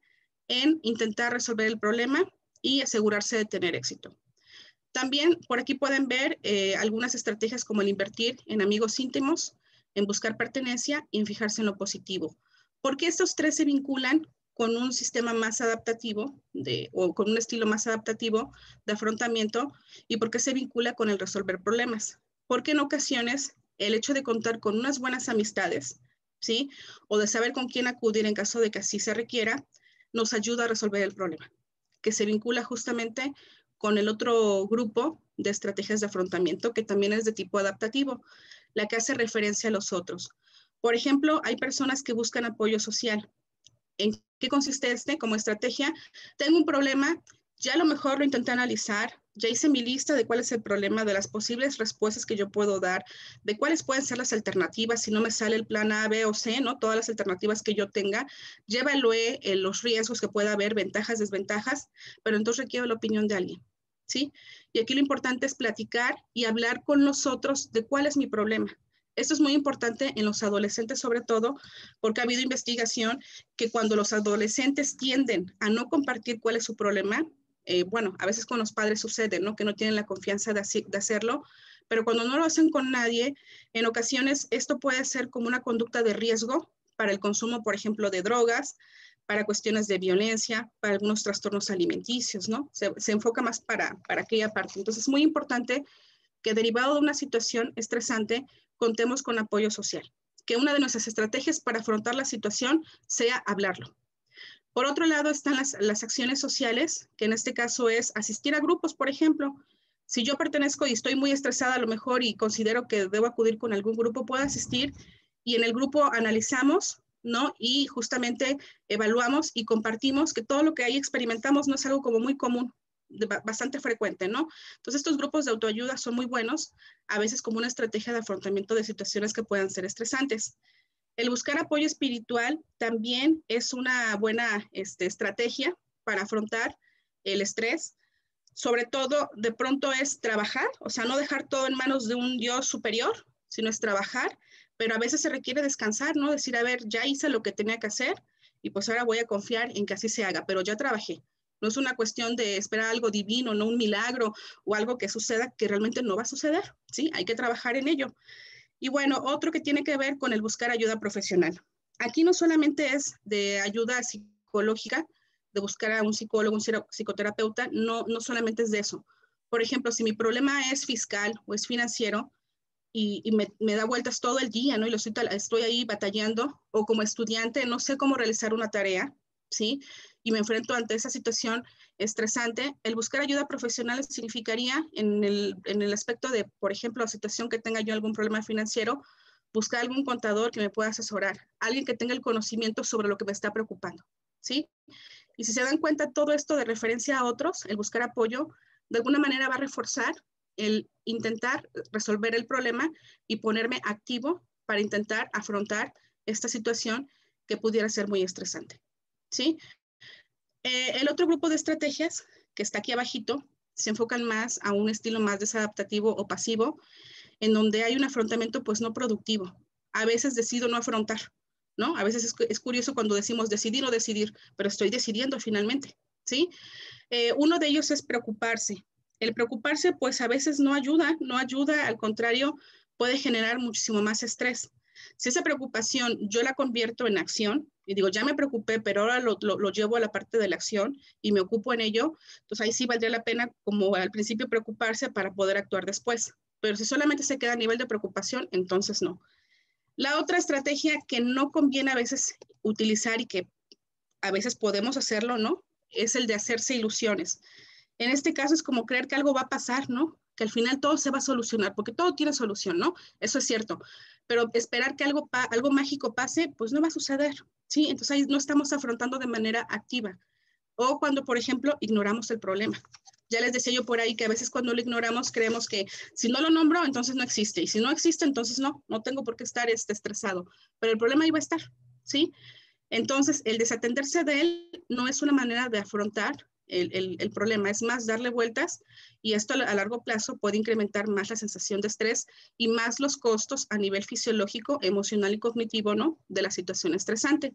en intentar resolver el problema y asegurarse de tener éxito. También por aquí pueden ver algunas estrategias como el invertir en amigos íntimos, en buscar pertenencia y en fijarse en lo positivo. Porque estos tres se vinculan con un sistema más adaptativo o con un estilo más adaptativo de afrontamiento y por qué se vincula con el resolver problemas. Porque en ocasiones el hecho de contar con unas buenas amistades, ¿sí? O de saber con quién acudir en caso de que así se requiera, nos ayuda a resolver el problema, que se vincula justamente con el otro grupo de estrategias de afrontamiento que también es de tipo adaptativo, la que hace referencia a los otros. Por ejemplo, hay personas que buscan apoyo social. ¿En qué consiste como estrategia? Tengo un problema, ya a lo mejor lo intenté analizar, ya hice mi lista de cuál es el problema, de las posibles respuestas que yo puedo dar, de cuáles pueden ser las alternativas, si no me sale el plan A, B o C, ¿no? Todas las alternativas que yo tenga, ya evalué los riesgos que pueda haber, ventajas, desventajas, pero entonces requiero la opinión de alguien, ¿sí? Y aquí lo importante es platicar y hablar con los otros de cuál es mi problema. Esto es muy importante en los adolescentes sobre todo, porque ha habido investigación que cuando los adolescentes tienden a no compartir cuál es su problema, bueno, a veces con los padres sucede, ¿no? Que no tienen la confianza de hacerlo, pero cuando no lo hacen con nadie, en ocasiones esto puede ser como una conducta de riesgo para el consumo, por ejemplo, de drogas, para cuestiones de violencia, para algunos trastornos alimenticios, ¿no? Se enfoca más para aquella parte. Entonces es muy importante que derivado de una situación estresante, contemos con apoyo social. que una de nuestras estrategias para afrontar la situación sea hablarlo. Por otro lado están las acciones sociales, que en este caso es asistir a grupos, por ejemplo. Si yo pertenezco y estoy muy estresada a lo mejor y considero que debo acudir con algún grupo, puedo asistir y en el grupo analizamos, ¿no? Y justamente evaluamos y compartimos que todo lo que ahí experimentamos no es algo como muy común, bastante frecuente, ¿no? Entonces estos grupos de autoayuda son muy buenos, a veces como una estrategia de afrontamiento de situaciones que puedan ser estresantes. El buscar apoyo espiritual también es una buena estrategia para afrontar el estrés. Sobre todo, de pronto es trabajar, o sea, no dejar todo en manos de un Dios superior, sino es trabajar, pero a veces se requiere descansar, ¿no? Decir, a ver, ya hice lo que tenía que hacer y pues ahora voy a confiar en que así se haga, pero ya trabajé. No es una cuestión de esperar algo divino, no un milagro o algo que suceda que realmente no va a suceder, ¿sí? Hay que trabajar en ello. Y bueno, otro que tiene que ver con el buscar ayuda profesional. Aquí no solamente es de ayuda psicológica, de buscar a un psicólogo, un psicoterapeuta, no solamente es de eso. Por ejemplo, si mi problema es fiscal o es financiero y me da vueltas todo el día, ¿no? Y estoy ahí batallando, o como estudiante no sé cómo realizar una tarea, ¿sí? Y me enfrento ante esa situación estresante, el buscar ayuda profesional significaría en el aspecto de, por ejemplo, la situación que tenga yo algún problema financiero, buscar algún contador que me pueda asesorar, alguien que tenga el conocimiento sobre lo que me está preocupando, ¿sí? Y si se dan cuenta, todo esto de referencia a otros, el buscar apoyo, de alguna manera va a reforzar el intentar resolver el problema y ponerme activo para intentar afrontar esta situación que pudiera ser muy estresante, ¿sí? El otro grupo de estrategias que está aquí abajito se enfocan más a un estilo más desadaptativo o pasivo, en donde hay un afrontamiento pues no productivo. A veces decido no afrontar, ¿no? A veces es curioso cuando decimos decidir o decidir, pero estoy decidiendo finalmente, ¿sí? Uno de ellos es preocuparse. El preocuparse pues a veces no ayuda, al contrario, puede generar muchísimo más estrés. Si esa preocupación yo la convierto en acción y digo, ya me preocupé, pero ahora lo llevo a la parte de la acción y me ocupo en ello, entonces ahí sí valdría la pena como al principio preocuparse para poder actuar después. Pero si solamente se queda a nivel de preocupación, entonces no. La otra estrategia que no conviene a veces utilizar y que a veces podemos hacerlo, ¿no? Es el de hacerse ilusiones. En este caso es como creer que algo va a pasar, ¿no? Que al final todo se va a solucionar, porque todo tiene solución, ¿no? Eso es cierto. Pero esperar que algo mágico pase, pues no va a suceder, ¿sí? Entonces ahí no estamos afrontando de manera activa. O cuando, por ejemplo, ignoramos el problema. Ya les decía yo por ahí que a veces cuando lo ignoramos creemos que si no lo nombro, entonces no existe. Y si no existe, entonces no tengo por qué estar estresado. Pero el problema iba a estar, ¿sí? Entonces, el desatenderse de él no es una manera de afrontar el problema, es más darle vueltas y esto a largo plazo puede incrementar más la sensación de estrés y más los costos a nivel fisiológico, emocional y cognitivo, ¿no? De la situación estresante.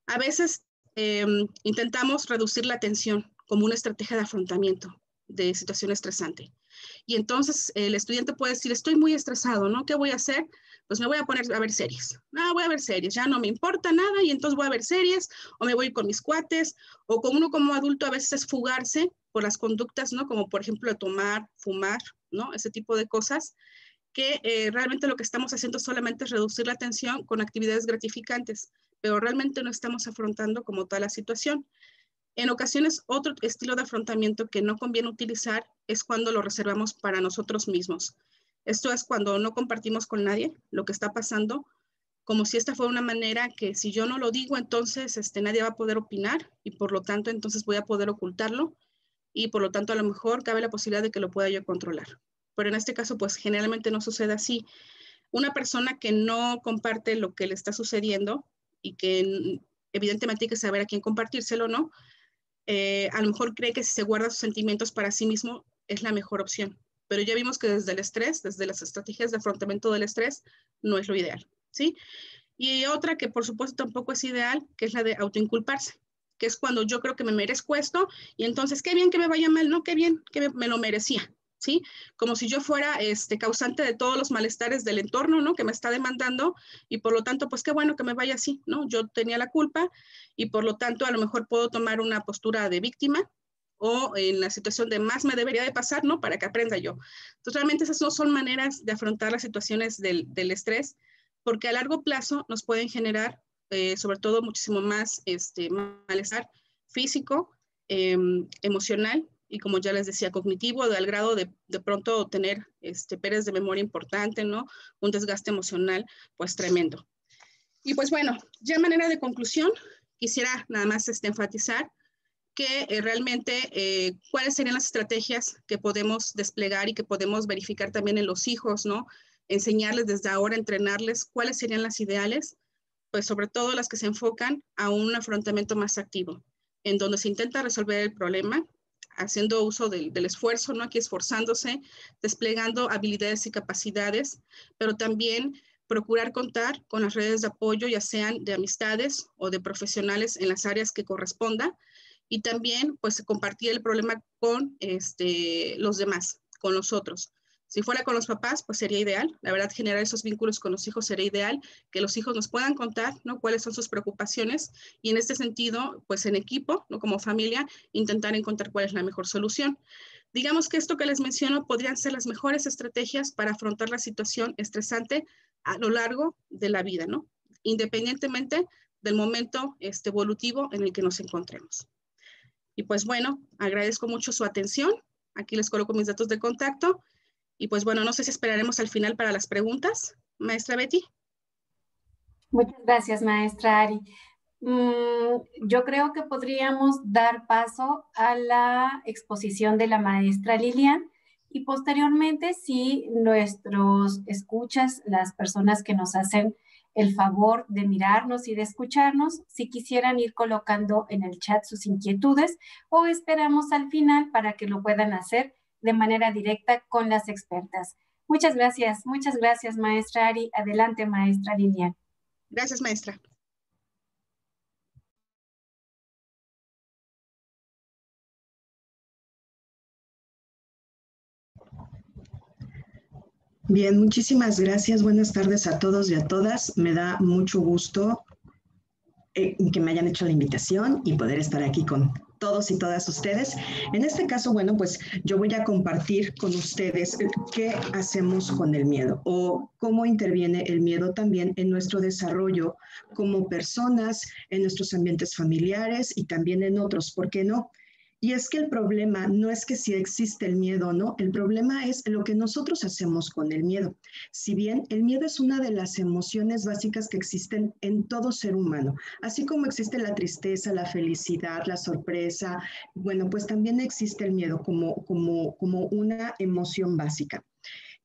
A veces intentamos reducir la tensión como una estrategia de afrontamiento de situación estresante. Y entonces el estudiante puede decir, estoy muy estresado, ¿no? ¿Qué voy a hacer? Pues me voy a poner a ver series. No, voy a ver series, ya no me importa nada y entonces voy a ver series o me voy con mis cuates o como uno como adulto a veces es fugarse por las conductas, ¿no? Como por ejemplo tomar, fumar, ¿no? Ese tipo de cosas que realmente lo que estamos haciendo solamente es reducir la tensión con actividades gratificantes, pero realmente no estamos afrontando como tal la situación. En ocasiones, otro estilo de afrontamiento que no conviene utilizar es cuando lo reservamos para nosotros mismos. Esto es cuando no compartimos con nadie lo que está pasando, como si esta fuera una manera que si yo no lo digo, entonces nadie va a poder opinar y por lo tanto entonces voy a poder ocultarlo y por lo tanto a lo mejor cabe la posibilidad de que lo pueda yo controlar. Pero en este caso, pues generalmente no sucede así. Una persona que no comparte lo que le está sucediendo y que evidentemente hay que saber a quién compartírselo, ¿no? A lo mejor cree que si se guarda sus sentimientos para sí mismo es la mejor opción. Pero ya vimos que desde el estrés, desde las estrategias de afrontamiento del estrés, no es lo ideal, ¿sí? Y otra que por supuesto tampoco es ideal, que es la de autoinculparse, que es cuando yo creo que me merezco esto y entonces qué bien que me vaya mal, no, qué bien que me lo merecía, ¿sí? Como si yo fuera causante de todos los malestares del entorno, ¿no? Que me está demandando y por lo tanto, pues qué bueno que me vaya así, ¿no? Yo tenía la culpa y por lo tanto a lo mejor puedo tomar una postura de víctima o en la situación de más me debería de pasar, ¿no? Para que aprenda yo. Entonces realmente esas no son maneras de afrontar las situaciones del estrés, porque a largo plazo nos pueden generar, sobre todo, muchísimo más malestar físico, emocional y, como ya les decía, cognitivo, al grado de pronto tener pérdidas de memoria importante, ¿no? Un desgaste emocional, pues tremendo. Y pues bueno, ya en manera de conclusión, quisiera nada más enfatizar que realmente cuáles serían las estrategias que podemos desplegar y que podemos verificar también en los hijos, ¿no? Enseñarles desde ahora, entrenarles cuáles serían las ideales, pues sobre todo las que se enfocan a un afrontamiento más activo, en donde se intenta resolver el problema, haciendo uso del esfuerzo, ¿no? Aquí esforzándose, desplegando habilidades y capacidades, pero también procurar contar con las redes de apoyo, ya sean de amistades o de profesionales en las áreas que corresponda, y también pues compartir el problema con los demás, con los otros. Si fuera con los papás, pues sería ideal. La verdad, generar esos vínculos con los hijos sería ideal, que los hijos nos puedan contar, ¿no? Cuáles son sus preocupaciones y en este sentido, pues en equipo, ¿no? Como familia, intentar encontrar cuál es la mejor solución. Digamos que esto que les menciono podrían ser las mejores estrategias para afrontar la situación estresante a lo largo de la vida, ¿no? Independientemente del momento evolutivo en el que nos encontremos. Y pues bueno, agradezco mucho su atención. Aquí les coloco mis datos de contacto. Y pues bueno, no sé si esperaremos al final para las preguntas. Maestra Betty. Muchas gracias, maestra Ari. Yo creo que podríamos dar paso a la exposición de la maestra Lilian y posteriormente, si nuestros escuchas, las personas que nos hacen el favor de mirarnos y de escucharnos, si quisieran ir colocando en el chat sus inquietudes o esperamos al final para que lo puedan hacer de manera directa con las expertas. Muchas gracias, maestra Ari. Adelante, maestra Lilian. Gracias, maestra. Bien, muchísimas gracias. Buenas tardes a todos y a todas. Me da mucho gusto que me hayan hecho la invitación y poder estar aquí con todos y todas ustedes. En este caso, bueno, pues yo voy a compartir con ustedes qué hacemos con el miedo o cómo interviene el miedo también en nuestro desarrollo como personas, en nuestros ambientes familiares y también en otros, ¿por qué no? Y es que el problema no es que si existe el miedo o no, el problema es lo que nosotros hacemos con el miedo. Si bien el miedo es una de las emociones básicas que existen en todo ser humano, así como existe la tristeza, la felicidad, la sorpresa, bueno, pues también existe el miedo como una emoción básica.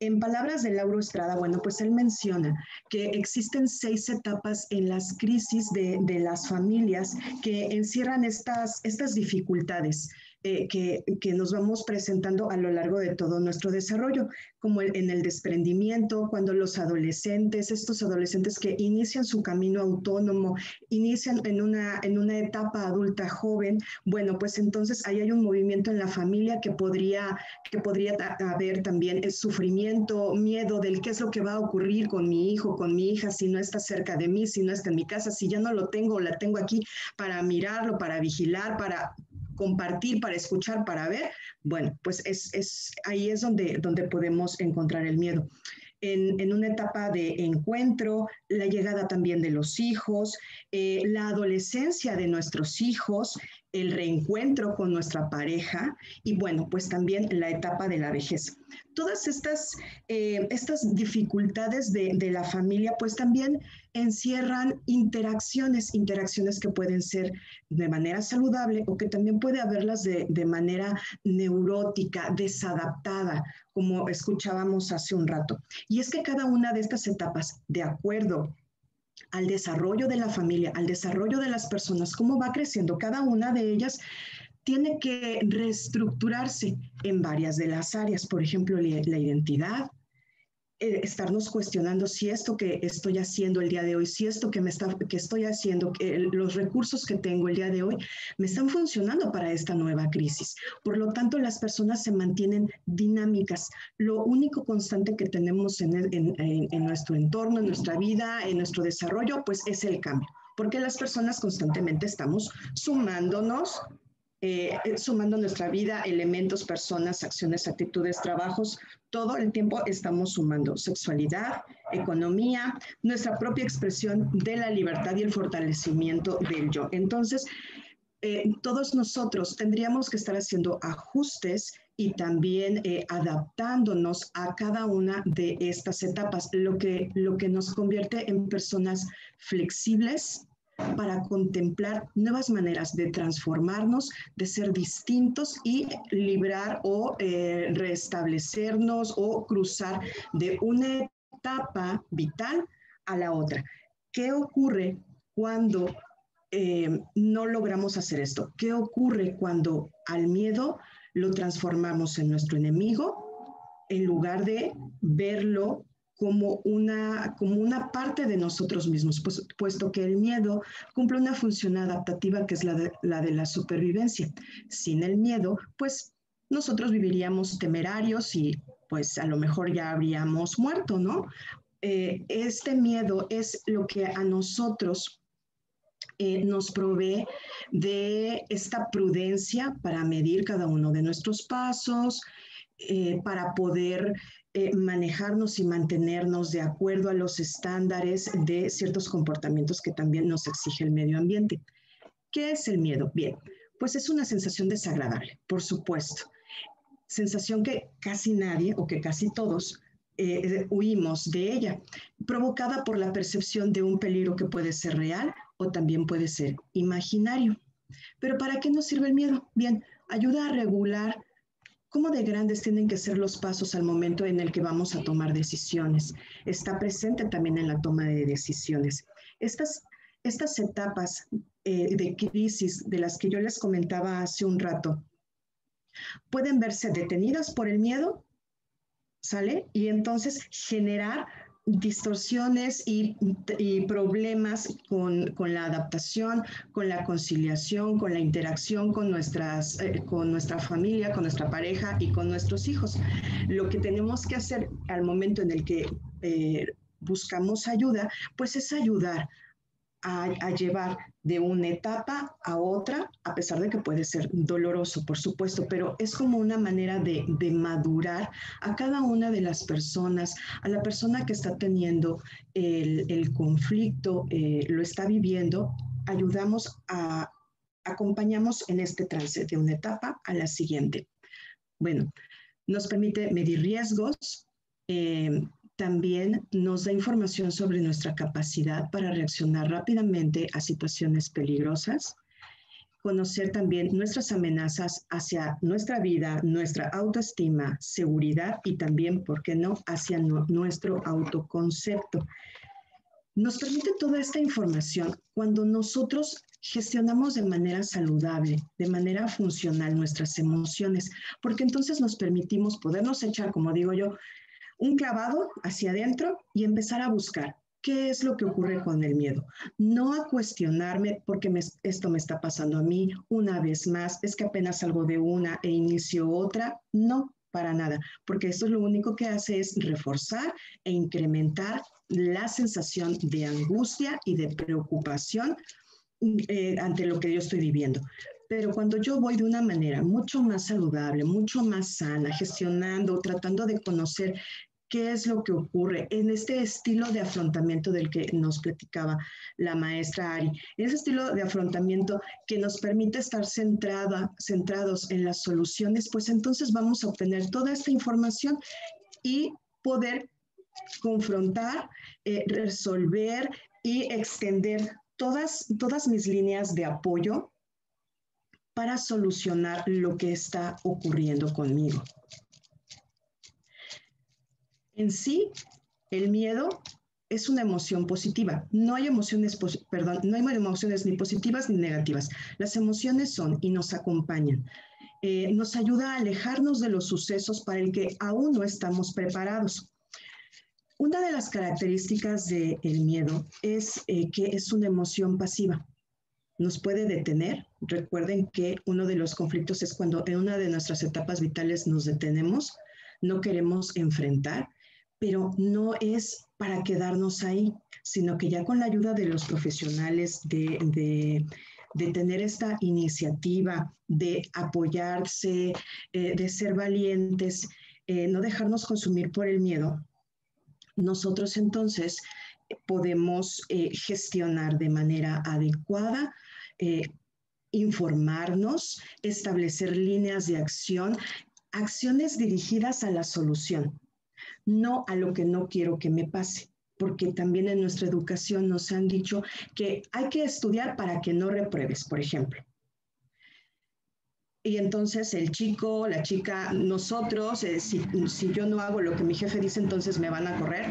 En palabras de Lauro Estrada, bueno, pues él menciona que existen 6 etapas en las crisis de las familias que encierran estas dificultades que nos vamos presentando a lo largo de todo nuestro desarrollo, como en el desprendimiento, cuando los adolescentes, estos adolescentes que inician su camino autónomo, inician en una etapa adulta joven, bueno, pues entonces ahí hay un movimiento en la familia que podría haber también el sufrimiento, miedo del qué es lo que va a ocurrir con mi hijo, con mi hija, si no está cerca de mí, si no está en mi casa, si ya no lo tengo, la tengo aquí para mirarlo, para vigilar, para compartir, para escuchar, para ver. Bueno, pues ahí es donde podemos encontrar el miedo. En una etapa de encuentro, la llegada también de los hijos, la adolescencia de nuestros hijos, el reencuentro con nuestra pareja y bueno, pues también la etapa de la vejez. Todas estas dificultades de la familia pues también encierran interacciones que pueden ser de manera saludable o que también puede haberlas de manera neurótica, desadaptada, como escuchábamos hace un rato. Y es que cada una de estas etapas, de acuerdo al desarrollo de la familia, al desarrollo de las personas, cómo va creciendo cada una de ellas, tiene que reestructurarse en varias de las áreas. Por ejemplo, la identidad, estarnos cuestionando si esto que estoy haciendo el día de hoy, si esto que estoy haciendo, los recursos que tengo el día de hoy, me están funcionando para esta nueva crisis. Por lo tanto, las personas se mantienen dinámicas. Lo único constante que tenemos en nuestro entorno, en nuestra vida, en nuestro desarrollo, pues es el cambio. Porque las personas constantemente estamos sumándonos sumando a nuestra vida elementos, personas, acciones, actitudes, trabajos, todo el tiempo estamos sumando sexualidad, economía, nuestra propia expresión de la libertad y el fortalecimiento del yo. Entonces, todos nosotros tendríamos que estar haciendo ajustes y también adaptándonos a cada una de estas etapas, lo que nos convierte en personas flexibles para contemplar nuevas maneras de transformarnos, de ser distintos y librar o restablecernos o cruzar de una etapa vital a la otra. ¿Qué ocurre cuando no logramos hacer esto? ¿Qué ocurre cuando al miedo lo transformamos en nuestro enemigo en lugar de verlo como una parte de nosotros mismos, puesto que el miedo cumple una función adaptativa que es la de la supervivencia? Sin el miedo, pues nosotros viviríamos temerarios y pues a lo mejor ya habríamos muerto, ¿no? Este miedo es lo que a nosotros nos provee de esta prudencia para medir cada uno de nuestros pasos, para poder manejarnos y mantenernos de acuerdo a los estándares de ciertos comportamientos que también nos exige el medio ambiente. ¿Qué es el miedo? Bien, pues es una sensación desagradable, por supuesto. Sensación que casi nadie o que casi todos huimos de ella, provocada por la percepción de un peligro que puede ser real o también puede ser imaginario. Pero ¿para qué nos sirve el miedo? Bien, ayuda a regular cómo de grandes tienen que ser los pasos al momento en el que vamos a tomar decisiones. Está presente también en la toma de decisiones. Estas etapas de crisis de las que yo les comentaba hace un rato pueden verse detenidas por el miedo, ¿sale? Y entonces generar distorsiones y problemas con la adaptación, con la conciliación, con la interacción con nuestra familia, con nuestra pareja y con nuestros hijos. Lo que tenemos que hacer al momento en el que buscamos ayuda, pues es ayudar a llevar de una etapa a otra, a pesar de que puede ser doloroso, por supuesto, pero es como una manera de madurar a cada una de las personas, a la persona que está teniendo el conflicto, lo está viviendo, acompañamos en este trance de una etapa a la siguiente. Bueno, nos permite medir riesgos, también nos da información sobre nuestra capacidad para reaccionar rápidamente a situaciones peligrosas, conocer también nuestras amenazas hacia nuestra vida, nuestra autoestima, seguridad y también, ¿por qué no?, hacia nuestro autoconcepto. Nos permite toda esta información cuando nosotros gestionamos de manera saludable, de manera funcional nuestras emociones, porque entonces nos permitimos podernos echar, como digo yo, un clavado hacia adentro y empezar a buscar qué es lo que ocurre con el miedo. No a cuestionarme porque esto me está pasando a mí una vez más, es que apenas salgo de una e inicio otra. No, para nada, porque esto lo único que hace es reforzar e incrementar la sensación de angustia y de preocupación ante lo que yo estoy viviendo. Pero cuando yo voy de una manera mucho más saludable, mucho más sana, gestionando, tratando de conocer qué es lo que ocurre en este estilo de afrontamiento del que nos platicaba la maestra Ari, en ese estilo de afrontamiento que nos permite estar centrados en las soluciones, pues entonces vamos a obtener toda esta información y poder confrontar, resolver y extender todas mis líneas de apoyo para solucionar lo que está ocurriendo conmigo. En sí, el miedo es una emoción positiva. No hay emociones ni positivas ni negativas. Las emociones son y nos acompañan. Nos ayuda a alejarnos de los sucesos para el que aún no estamos preparados. Una de las características del miedo es que es una emoción pasiva. Nos puede detener. Recuerden que uno de los conflictos es cuando en una de nuestras etapas vitales nos detenemos, no queremos enfrentar, pero no es para quedarnos ahí, sino que ya con la ayuda de los profesionales de de tener esta iniciativa, de apoyarse, de ser valientes, no dejarnos consumir por el miedo, nosotros entonces podemos gestionar de manera adecuada, informarnos, establecer líneas de acción, acciones dirigidas a la solución, no a lo que no quiero que me pase, porque también en nuestra educación nos han dicho que hay que estudiar para que no repruebes, por ejemplo. Y entonces el chico, la chica, nosotros, si yo no hago lo que mi jefe dice, entonces me van a correr,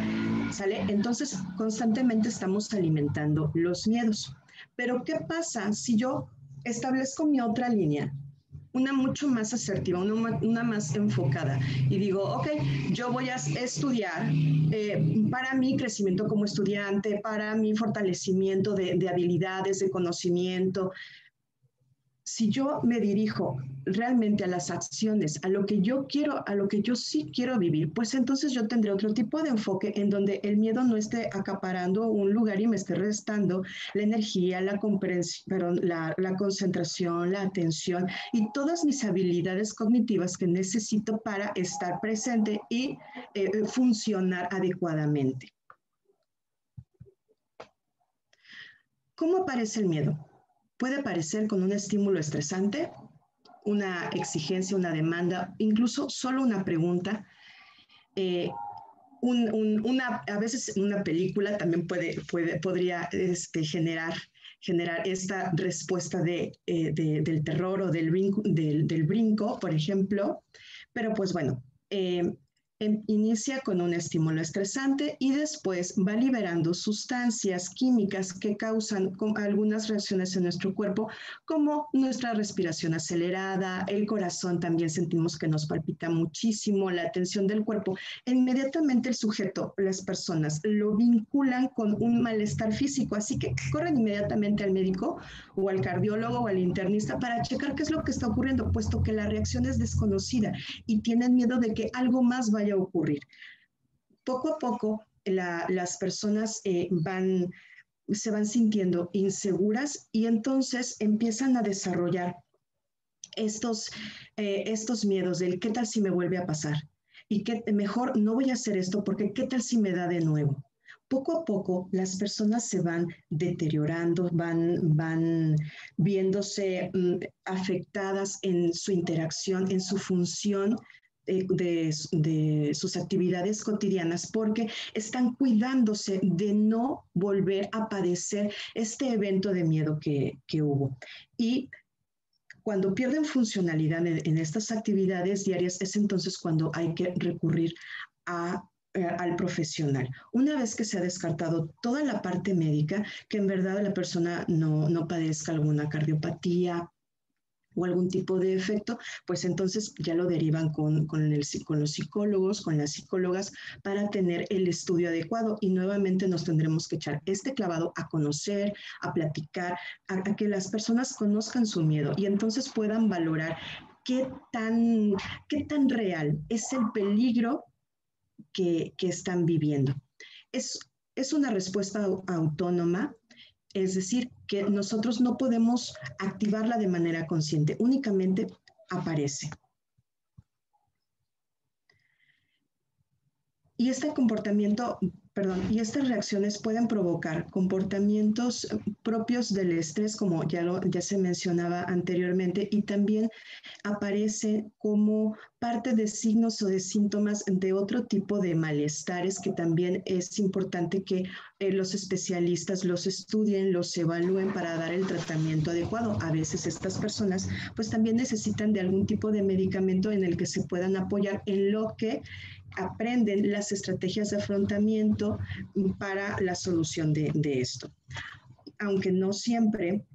¿sale? Entonces constantemente estamos alimentando los miedos. Pero ¿qué pasa si yo establezco mi otra línea? Una mucho más asertiva, una más enfocada. Y digo, ok, yo voy a estudiar para mi crecimiento como estudiante, para mi fortalecimiento de habilidades, de conocimiento. Si yo me dirijo realmente a las acciones, a lo que yo quiero, a lo que yo sí quiero vivir, pues entonces yo tendré otro tipo de enfoque en donde el miedo no esté acaparando un lugar y me esté restando la energía, la concentración, la atención y todas mis habilidades cognitivas que necesito para estar presente y funcionar adecuadamente. ¿Cómo aparece el miedo? Puede aparecer con un estímulo estresante, una exigencia, una demanda, incluso solo una pregunta. A veces una película también podría generar esta respuesta del terror o del brinco, por ejemplo. Pero pues bueno, inicia con un estímulo estresante y después va liberando sustancias químicas que causan algunas reacciones en nuestro cuerpo, como nuestra respiración acelerada, el corazón también sentimos que nos palpita muchísimo, la tensión del cuerpo. Inmediatamente el sujeto, las personas, lo vinculan con un malestar físico, así que corren inmediatamente al médico o al cardiólogo o al internista para checar qué es lo que está ocurriendo, puesto que la reacción es desconocida y tienen miedo de que algo más vaya a ocurrir. Poco a poco las personas se van sintiendo inseguras y entonces empiezan a desarrollar estos miedos del qué tal si me vuelve a pasar y que mejor no voy a hacer esto porque qué tal si me da de nuevo. Poco a poco las personas se van deteriorando, van viéndose afectadas en su interacción, en su función de sus actividades cotidianas porque están cuidándose de no volver a padecer este evento de miedo que hubo. Y cuando pierden funcionalidad en estas actividades diarias es entonces cuando hay que recurrir al profesional. Una vez que se ha descartado toda la parte médica, que en verdad la persona no padezca alguna cardiopatía o algún tipo de efecto, pues entonces ya lo derivan con los psicólogos, con las psicólogas, para tener el estudio adecuado y nuevamente nos tendremos que echar este clavado a conocer, a platicar, a que las personas conozcan su miedo y entonces puedan valorar qué tan real es el peligro que están viviendo. Es una respuesta autónoma, es decir, que nosotros no podemos activarla de manera consciente, únicamente aparece. Y este comportamiento, y estas reacciones pueden provocar comportamientos propios del estrés, como ya se mencionaba anteriormente, y también aparece como parte de signos o de síntomas de otro tipo de malestares que también es importante que los especialistas los estudien, los evalúen para dar el tratamiento adecuado. A veces estas personas pues también necesitan de algún tipo de medicamento en el que se puedan apoyar en lo que aprenden las estrategias de afrontamiento para la solución de esto. Aunque no siempre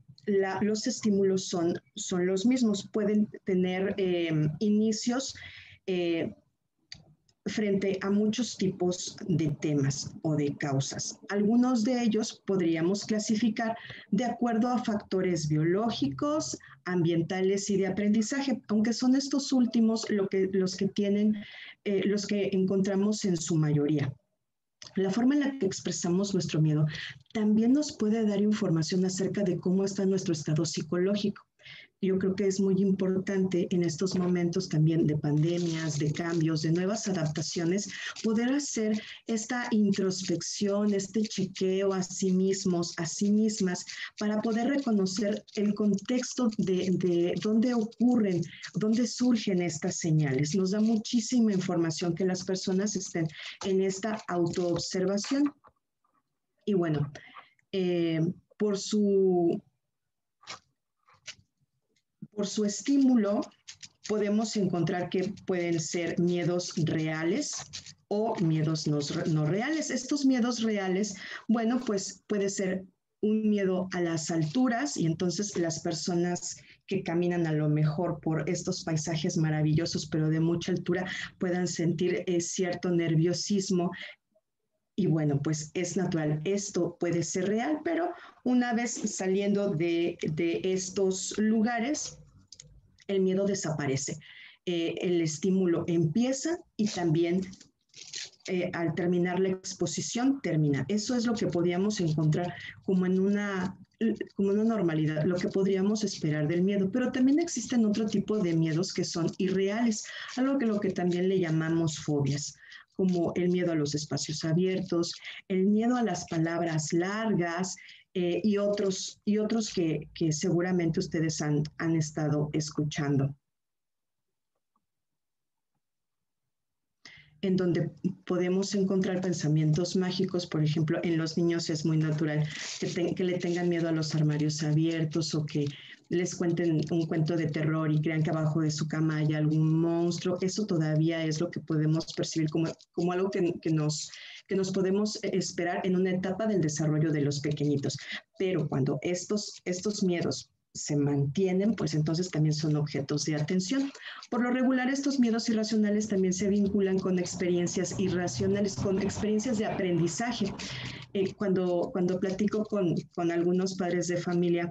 los estímulos son los mismos, pueden tener inicios frente a muchos tipos de temas o de causas. Algunos de ellos podríamos clasificar de acuerdo a factores biológicos, ambientales y de aprendizaje, aunque son estos últimos los que encontramos en su mayoría. La forma en la que expresamos nuestro miedo también nos puede dar información acerca de cómo está nuestro estado psicológico. Yo creo que es muy importante en estos momentos también de pandemias, de cambios, de nuevas adaptaciones, poder hacer esta introspección, este chequeo a sí mismos, a sí mismas, para poder reconocer el contexto de dónde ocurren, dónde surgen estas señales. Nos da muchísima información que las personas estén en esta autoobservación. Y bueno, por su estímulo, podemos encontrar que pueden ser miedos reales o miedos no reales. Estos miedos reales, bueno, pues puede ser un miedo a las alturas y entonces las personas que caminan a lo mejor por estos paisajes maravillosos, pero de mucha altura, puedan sentir cierto nerviosismo. Y bueno, pues es natural, esto puede ser real, pero una vez saliendo de estos lugares, el miedo desaparece. El estímulo empieza y también al terminar la exposición termina. Eso es lo que podríamos encontrar como en una normalidad, lo que podríamos esperar del miedo. Pero también existen otro tipo de miedos que son irreales, algo que lo que también le llamamos fobias, como el miedo a los espacios abiertos, el miedo a las palabras largas, y otros que seguramente ustedes han estado escuchando. En donde podemos encontrar pensamientos mágicos, por ejemplo, en los niños es muy natural que le tengan miedo a los armarios abiertos o que les cuenten un cuento de terror y crean que abajo de su cama hay algún monstruo. Eso todavía es lo que podemos percibir como algo que nos podemos esperar en una etapa del desarrollo de los pequeñitos. Pero cuando estos miedos se mantienen, pues entonces también son objetos de atención. Por lo regular, estos miedos irracionales también se vinculan con experiencias irracionales, con experiencias de aprendizaje. Cuando platico con algunos padres de familia,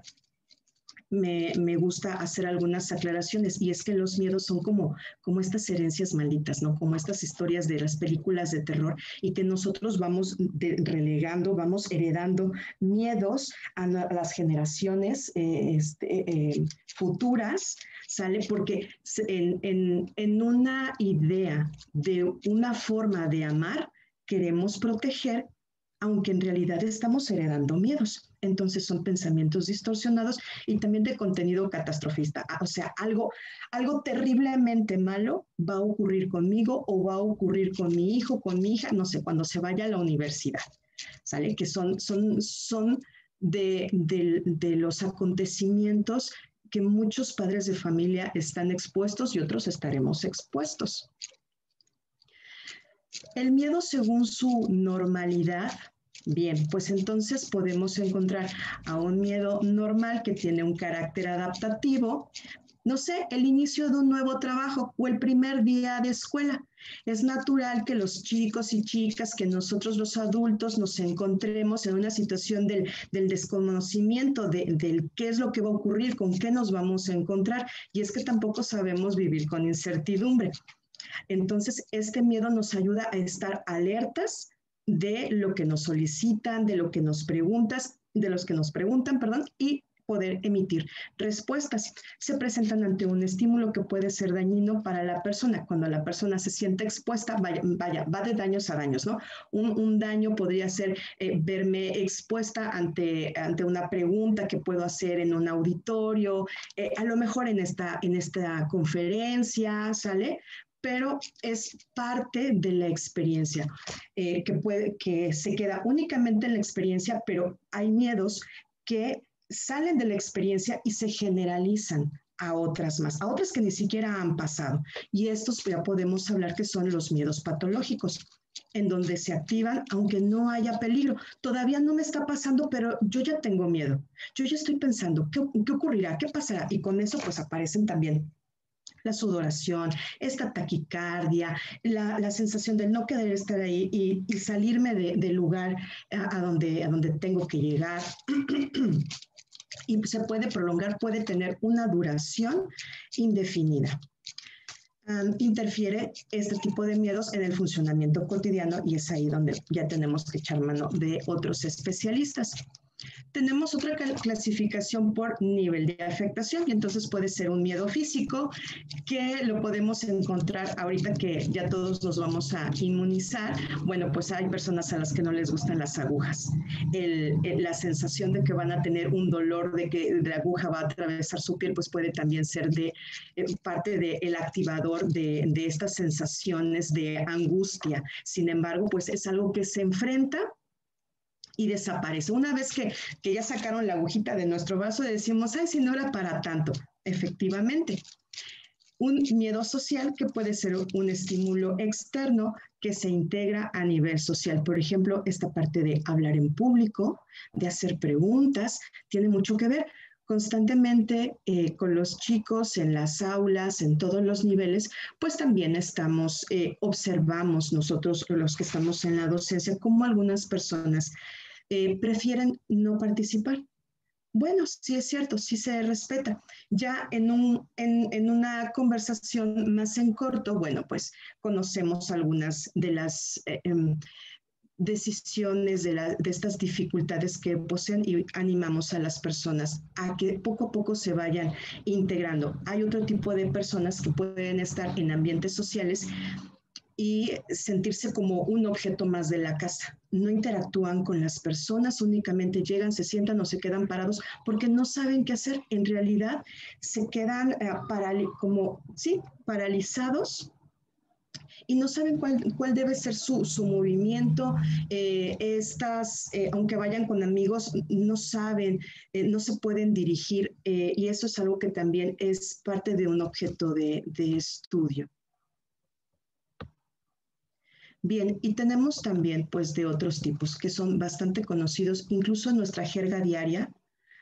me gusta hacer algunas aclaraciones, y es que los miedos son como estas herencias malditas, ¿no? Como estas historias de las películas de terror, y que nosotros vamos relegando, vamos heredando miedos a las generaciones futuras, ¿sale? Porque en una idea de una forma de amar, queremos proteger, aunque en realidad estamos heredando miedos. Entonces son pensamientos distorsionados y también de contenido catastrofista. O sea, algo terriblemente malo va a ocurrir conmigo o va a ocurrir con mi hijo, con mi hija, no sé, cuando se vaya a la universidad, ¿sale? Que son de los acontecimientos que muchos padres de familia están expuestos y otros estaremos expuestos. El miedo según su normalidad. Bien, pues entonces podemos encontrar a un miedo normal que tiene un carácter adaptativo. No sé, el inicio de un nuevo trabajo o el primer día de escuela. Es natural que los chicos y chicas, que nosotros los adultos nos encontremos en una situación del desconocimiento del qué es lo que va a ocurrir, con qué nos vamos a encontrar. Y es que tampoco sabemos vivir con incertidumbre. Entonces, este miedo nos ayuda a estar alertas de lo que nos solicitan, de lo que nos preguntan, y poder emitir respuestas. Se presentan ante un estímulo que puede ser dañino para la persona. Cuando la persona se siente expuesta, va de daños a daños, ¿no? Un daño podría ser verme expuesta ante una pregunta que puedo hacer en un auditorio, a lo mejor en esta conferencia, ¿sale? Pero es parte de la experiencia, que se queda únicamente en la experiencia, pero hay miedos que salen de la experiencia y se generalizan a otras más, a otras que ni siquiera han pasado. Y estos ya podemos hablar que son los miedos patológicos, en donde se activan aunque no haya peligro. Todavía no me está pasando, pero yo ya tengo miedo. Yo ya estoy pensando, ¿qué ocurrirá? ¿Qué pasará? Y con eso pues aparecen también la sudoración, esta taquicardia, la sensación de no querer estar ahí y salirme del lugar a donde tengo que llegar. Y se puede prolongar, puede tener una duración indefinida. interfiere este tipo de miedos en el funcionamiento cotidiano y es ahí donde ya tenemos que echar mano de otros especialistas. Tenemos otra clasificación por nivel de afectación y entonces puede ser un miedo físico que lo podemos encontrar ahorita que ya todos nos vamos a inmunizar. Bueno, pues hay personas a las que no les gustan las agujas. La sensación de que van a tener un dolor de que la aguja va a atravesar su piel, pues puede también ser de parte del activador de estas sensaciones de angustia. Sin embargo, pues es algo que se enfrenta y desaparece. Una vez que ya sacaron la agujita de nuestro brazo, decimos, ay, si no era para tanto. Efectivamente. Un miedo social que puede ser un estímulo externo que se integra a nivel social. Por ejemplo, esta parte de hablar en público, de hacer preguntas, tiene mucho que ver constantemente con los chicos en las aulas, en todos los niveles, pues también observamos nosotros los que estamos en la docencia, cómo algunas personas prefieren no participar. Bueno, sí es cierto, sí se respeta. Ya en una conversación más en corto, bueno, pues conocemos algunas de las decisiones de estas dificultades que poseen y animamos a las personas a que poco a poco se vayan integrando. Hay otro tipo de personas que pueden estar en ambientes sociales y sentirse como un objeto más de la casa. No interactúan con las personas, únicamente llegan, se sientan o se quedan parados porque no saben qué hacer. En realidad se quedan paralizados y no saben cuál debe ser su movimiento. Aunque vayan con amigos, no saben, no se pueden dirigir y eso es algo que también es parte de un objeto de estudio. Bien, y tenemos también pues de otros tipos que son bastante conocidos, incluso en nuestra jerga diaria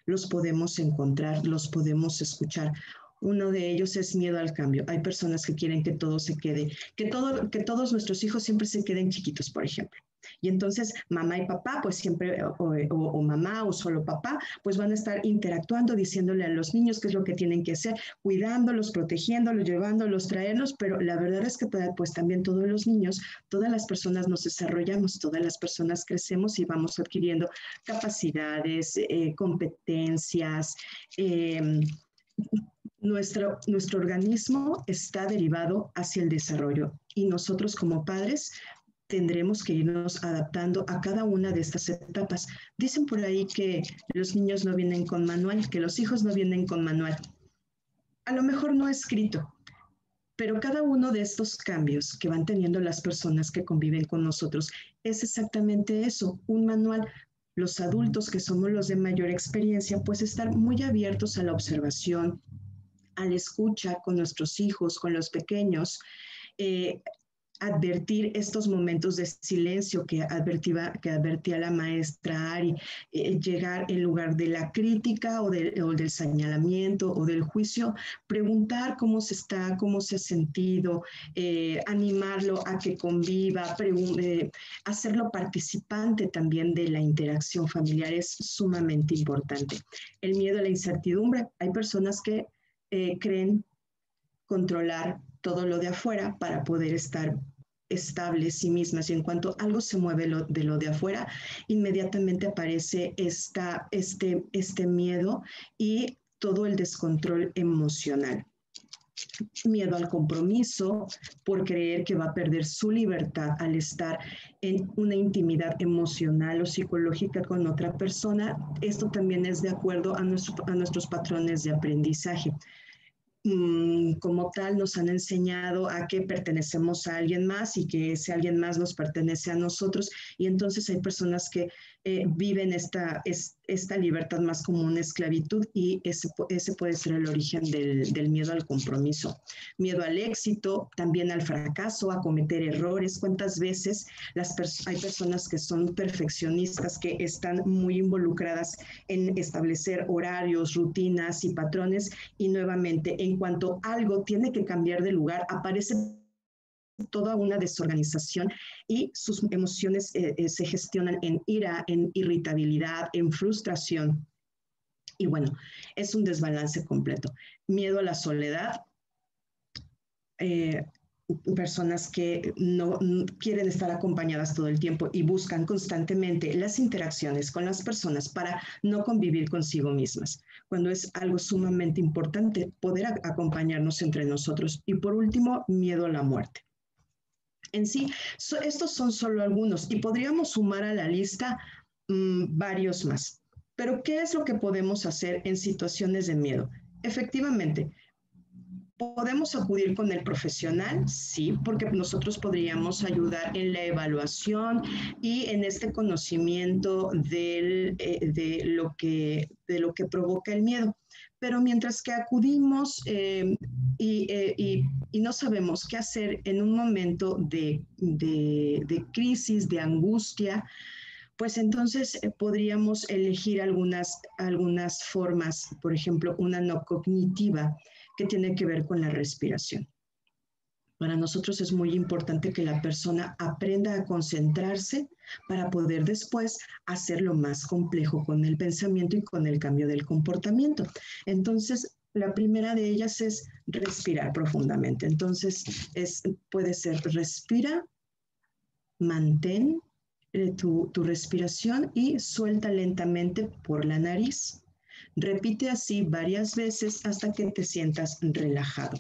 los podemos encontrar, los podemos escuchar. Uno de ellos es miedo al cambio. Hay personas que quieren que todo se quede, que todos nuestros hijos siempre se queden chiquitos, por ejemplo. Y entonces mamá y papá, pues siempre, o mamá o solo papá, pues van a estar interactuando, diciéndole a los niños qué es lo que tienen que hacer, cuidándolos, protegiéndolos, llevándolos, traerlos, pero la verdad es que pues también todos los niños, todas las personas nos desarrollamos, todas las personas crecemos y vamos adquiriendo capacidades, competencias, nuestro organismo está derivado hacia el desarrollo y nosotros como padres tendremos que irnos adaptando a cada una de estas etapas. Dicen por ahí que los niños no vienen con manual, que los hijos no vienen con manual. A lo mejor no escrito, pero cada uno de estos cambios que van teniendo las personas que conviven con nosotros es exactamente eso, un manual. Los adultos que somos los de mayor experiencia, pues estar muy abiertos a la observación, a la escucha con nuestros hijos, con los pequeños, advertir estos momentos de silencio que advertía la maestra Ari, llegar en lugar de la crítica o del señalamiento o del juicio, preguntar cómo se está, cómo se ha sentido, animarlo a que conviva, hacerlo participante también de la interacción familiar es sumamente importante. El miedo a la incertidumbre. Hay personas que creen controlar todo lo de afuera para poder estar estables sí mismas y en cuanto algo se mueve de lo de afuera, inmediatamente aparece este miedo y todo el descontrol emocional. Miedo al compromiso por creer que va a perder su libertad al estar en una intimidad emocional o psicológica con otra persona. Esto también es de acuerdo a nuestros patrones de aprendizaje. Como tal nos han enseñado a que pertenecemos a alguien más y que ese alguien más nos pertenece a nosotros y entonces hay personas que viven esta libertad más como una esclavitud y ese puede ser el origen del miedo al compromiso. Miedo al éxito, también al fracaso, a cometer errores. ¿Cuántas veces hay personas que son perfeccionistas, que están muy involucradas en establecer horarios, rutinas y patrones y nuevamente en cuanto algo tiene que cambiar de lugar, aparece toda una desorganización y sus emociones se gestionan en ira, en irritabilidad, en frustración. Y bueno, es un desbalance completo. Miedo a la soledad. personas que no quieren estar acompañadas todo el tiempo y buscan constantemente las interacciones con las personas para no convivir consigo mismas, cuando es algo sumamente importante poder acompañarnos entre nosotros. Y por último, miedo a la muerte. En sí, estos son solo algunos y podríamos sumar a la lista varios más. Pero, ¿qué es lo que podemos hacer en situaciones de miedo? Efectivamente, ¿podemos acudir con el profesional? Sí, porque nosotros podríamos ayudar en la evaluación y en este conocimiento de lo que provoca el miedo. Pero mientras que acudimos y no sabemos qué hacer en un momento de crisis, de angustia, pues entonces podríamos elegir algunas formas, por ejemplo, una no cognitiva, que tiene que ver con la respiración. Para nosotros es muy importante que la persona aprenda a concentrarse para poder después hacerlo más complejo con el pensamiento y con el cambio del comportamiento. Entonces, la primera de ellas es respirar profundamente. Entonces, puede ser respira, mantén tu respiración y suelta lentamente por la nariz. Repite así varias veces hasta que te sientas relajado.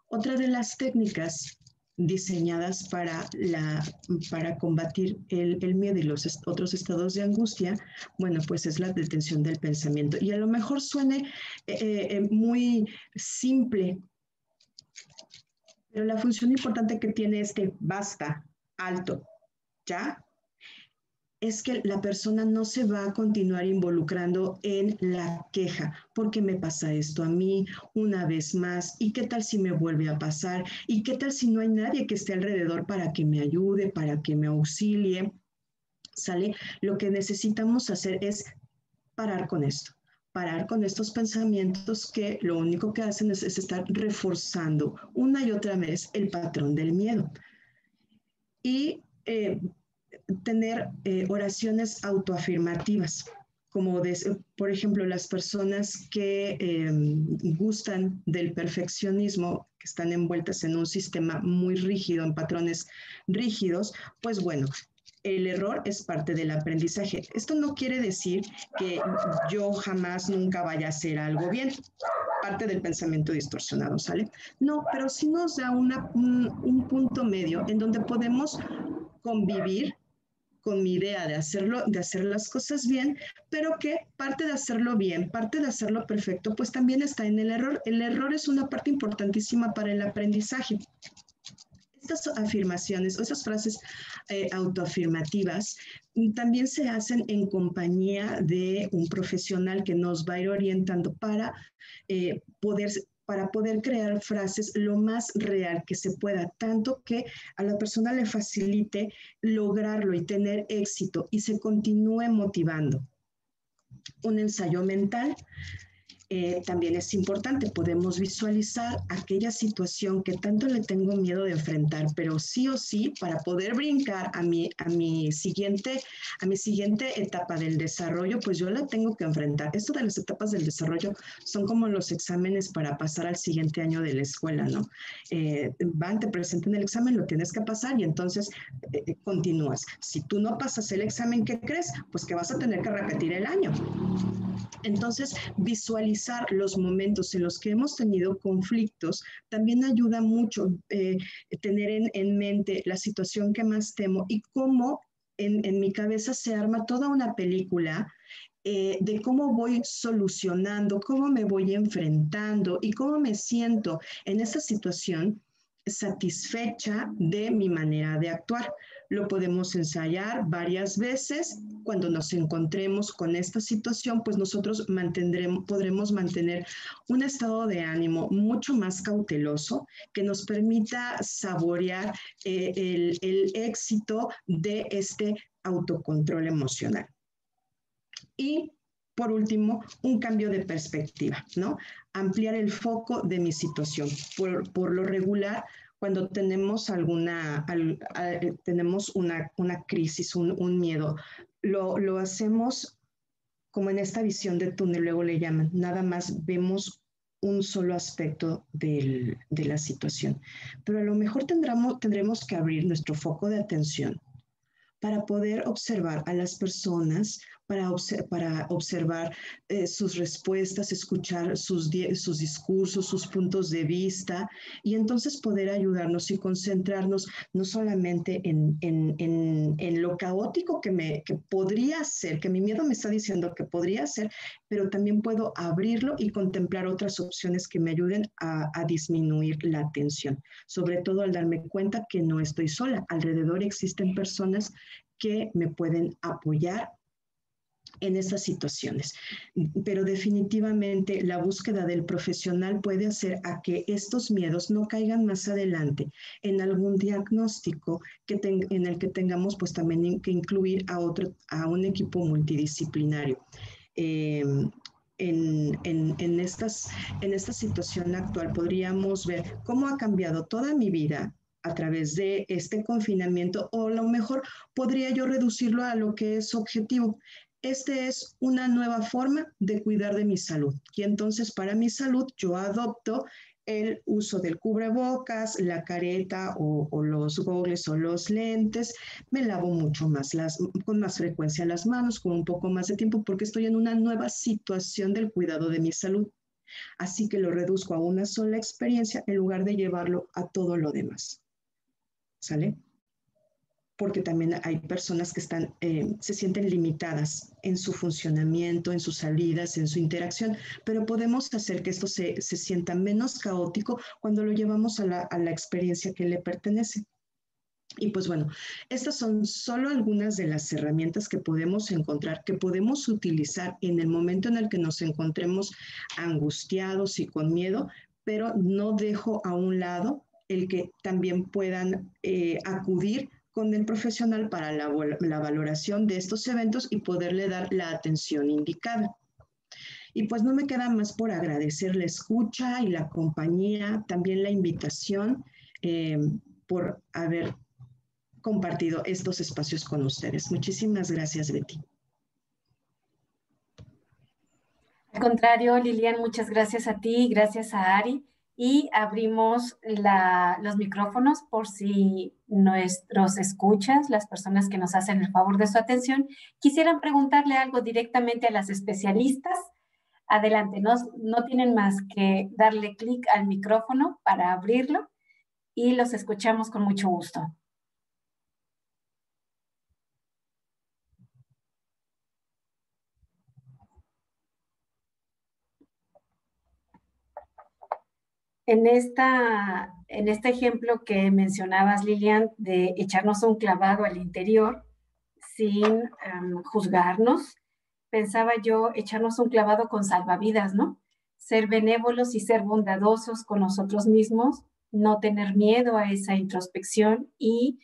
Otra de las técnicas diseñadas para combatir el miedo y los otros estados de angustia, bueno, pues es la detención del pensamiento. Y a lo mejor suene muy simple, pero la función importante que tiene basta, alto, ¿ya? Es que la persona no se va a continuar involucrando en la queja. ¿Por qué me pasa esto a mí una vez más? ¿Y qué tal si me vuelve a pasar? ¿Y qué tal si no hay nadie que esté alrededor para que me ayude, para que me auxilie? ¿Sale? Lo que necesitamos hacer es parar con esto. Parar con estos pensamientos que lo único que hacen es estar reforzando una y otra vez el patrón del miedo. Y tener oraciones autoafirmativas, como por ejemplo las personas que gustan del perfeccionismo, que están envueltas en un sistema muy rígido, en patrones rígidos, pues bueno, el error es parte del aprendizaje. Esto no quiere decir que yo jamás nunca vaya a hacer algo bien, parte del pensamiento distorsionado, ¿sale? No, pero sí nos da un punto medio en donde podemos convivir con mi idea de hacer las cosas bien, pero que parte de hacerlo bien, parte de hacerlo perfecto, pues también está en el error. El error es una parte importantísima para el aprendizaje. Estas afirmaciones o esas frases autoafirmativas también se hacen en compañía de un profesional que nos va a ir orientando para poder crear frases lo más real que se pueda, tanto que a la persona le facilite lograrlo y tener éxito y se continúe motivando. Un ensayo mental también es importante. Podemos visualizar aquella situación que tanto le tengo miedo de enfrentar, pero sí o sí, para poder brincar a mi siguiente etapa del desarrollo, pues yo la tengo que enfrentar. Esto de las etapas del desarrollo son como los exámenes para pasar al siguiente año de la escuela, ¿no? Te presentan el examen, lo tienes que pasar y entonces continúas. Si tú no pasas el examen, ¿qué crees? Pues que vas a tener que repetir el año. Entonces, visualizar los momentos en los que hemos tenido conflictos también ayuda mucho tener en mente la situación que más temo y cómo en mi cabeza se arma toda una película de cómo voy solucionando, cómo me voy enfrentando y cómo me siento en esa situación satisfecha de mi manera de actuar. Lo podemos ensayar varias veces. Cuando nos encontremos con esta situación, pues nosotros podremos mantener un estado de ánimo mucho más cauteloso que nos permita saborear el éxito de este autocontrol emocional. Y por último, un cambio de perspectiva, ¿no? Ampliar el foco de mi situación. Por lo regular, cuando tenemos tenemos una crisis, un miedo, lo hacemos como en esta visión de túnel, luego le llaman, nada más vemos un solo aspecto de la situación, pero a lo mejor tendremos que abrir nuestro foco de atención para poder observar a las personas, para observar sus respuestas, escuchar sus discursos, sus puntos de vista, y entonces poder ayudarnos y concentrarnos no solamente en lo caótico que podría ser, que mi miedo me está diciendo que podría ser, pero también puedo abrirlo y contemplar otras opciones que me ayuden a disminuir la tensión, sobre todo al darme cuenta que no estoy sola. Alrededor existen personas que me pueden apoyar en estas situaciones. Pero definitivamente la búsqueda del profesional puede hacer a que estos miedos no caigan más adelante en algún diagnóstico en el que tengamos pues también que incluir a un equipo multidisciplinario. En esta situación actual podríamos ver cómo ha cambiado toda mi vida a través de este confinamiento, o a lo mejor podría yo reducirlo a lo que es objetivo. Este es una nueva forma de cuidar de mi salud, y entonces para mi salud yo adopto el uso del cubrebocas, la careta o los gogles o los lentes. Me lavo mucho más con más frecuencia las manos, con un poco más de tiempo, porque estoy en una nueva situación del cuidado de mi salud. Así que lo reduzco a una sola experiencia en lugar de llevarlo a todo lo demás. ¿Sale? Porque también hay personas que se sienten limitadas en su funcionamiento, en sus salidas, en su interacción, pero podemos hacer que esto se sienta menos caótico cuando lo llevamos a la experiencia que le pertenece. Y pues bueno, estas son solo algunas de las herramientas que podemos encontrar, que podemos utilizar en el momento en el que nos encontremos angustiados y con miedo, pero no dejo a un lado el que también puedan acudir con el profesional para la valoración de estos eventos y poderle dar la atención indicada. Y pues no me queda más por agradecer la escucha y la compañía, también la invitación por haber compartido estos espacios con ustedes. Muchísimas gracias, Betty. Al contrario, Lilian, muchas gracias a ti, gracias a Ari. Y abrimos los micrófonos por si nuestros escuchas, las personas que nos hacen el favor de su atención, quisieran preguntarle algo directamente a las especialistas. Adelante, no tienen más que darle clic al micrófono para abrirlo y los escuchamos con mucho gusto. En este ejemplo que mencionabas, Lilian, de echarnos un clavado al interior sin juzgarnos, pensaba yo echarnos un clavado con salvavidas, ¿no? Ser benévolos y ser bondadosos con nosotros mismos, no tener miedo a esa introspección y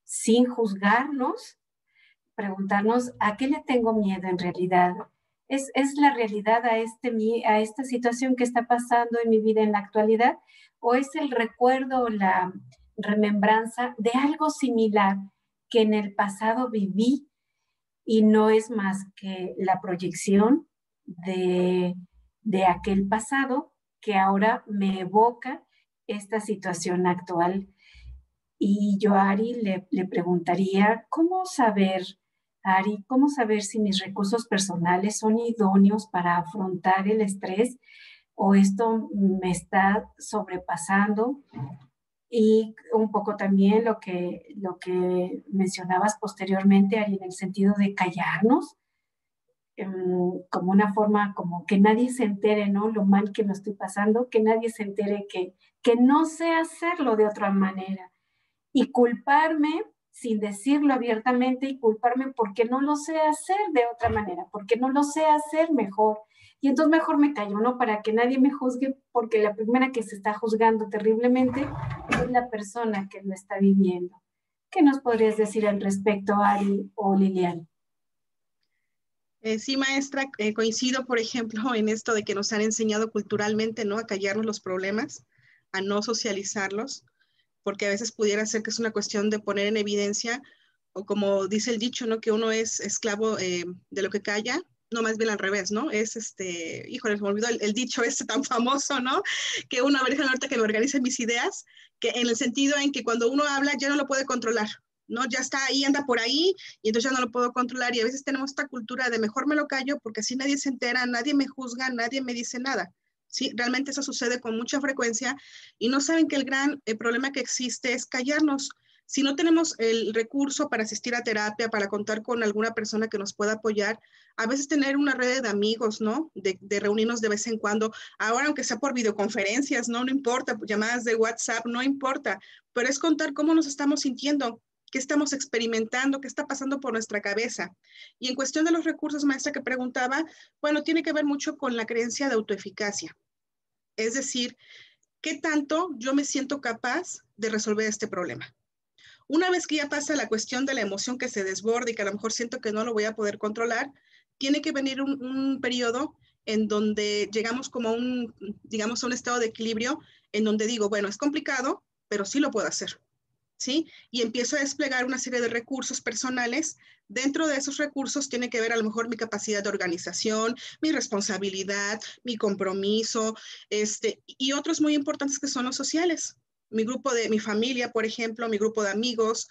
sin juzgarnos, preguntarnos a qué le tengo miedo en realidad. ¿Es la realidad a esta situación que está pasando en mi vida en la actualidad? ¿O es el recuerdo o la remembranza de algo similar que en el pasado viví y no es más que la proyección de aquel pasado que ahora me evoca esta situación actual? Y yo a Ari le preguntaría, Ari, ¿cómo saber si mis recursos personales son idóneos para afrontar el estrés o esto me está sobrepasando? Y un poco también lo que mencionabas posteriormente, Ari, en el sentido de callarnos, como una forma, como que nadie se entere, ¿no? Lo mal que me estoy pasando, que nadie se entere que no sé hacerlo de otra manera. Y culparme sin decirlo abiertamente y culparme porque no lo sé hacer de otra manera, porque no lo sé hacer mejor. Y entonces mejor me callo, ¿no? Para que nadie me juzgue, porque la primera que se está juzgando terriblemente es la persona que lo está viviendo. ¿Qué nos podrías decir al respecto, Ari o Lilian? Sí, maestra, coincido, por ejemplo, en esto de que nos han enseñado culturalmente, ¿no? A callarnos los problemas, a no socializarlos, porque a veces pudiera ser que es una cuestión de poner en evidencia, o como dice el dicho, ¿no? Que uno es esclavo de lo que calla, No, más bien al revés, ¿no? Es híjole, me olvidó el dicho tan famoso, ¿no? Que una oreja norte que me organice mis ideas, que en el sentido en que cuando uno habla ya no lo puede controlar, ¿no? Ya está ahí, anda por ahí, y entonces ya no lo puedo controlar. Y a veces tenemos esta cultura de mejor me lo callo porque así nadie se entera, nadie me juzga, nadie me dice nada. Sí, realmente eso sucede con mucha frecuencia y no saben que el gran problema que existe es callarnos. Si no tenemos el recurso para asistir a terapia, para contar con alguna persona que nos pueda apoyar, a veces tener una red de amigos, ¿no? De reunirnos de vez en cuando, ahora aunque sea por videoconferencias, ¿no? No importa, llamadas de WhatsApp, no importa, pero es contar cómo nos estamos sintiendo, qué estamos experimentando, qué está pasando por nuestra cabeza. Y en cuestión de los recursos, maestra, que preguntaba, bueno, tiene que ver mucho con la creencia de autoeficacia. Es decir, ¿qué tanto yo me siento capaz de resolver este problema? Una vez que ya pasa la cuestión de la emoción que se desborda y que a lo mejor siento que no lo voy a poder controlar, tiene que venir un periodo en donde llegamos como digamos, a un estado de equilibrio en donde digo, bueno, es complicado, pero sí lo puedo hacer, ¿sí? Y empiezo a desplegar una serie de recursos personales. Dentro de esos recursos tiene que ver a lo mejor mi capacidad de organización, mi responsabilidad, mi compromiso, y otros muy importantes que son los sociales. Mi grupo de mi familia, por ejemplo, mi grupo de amigos,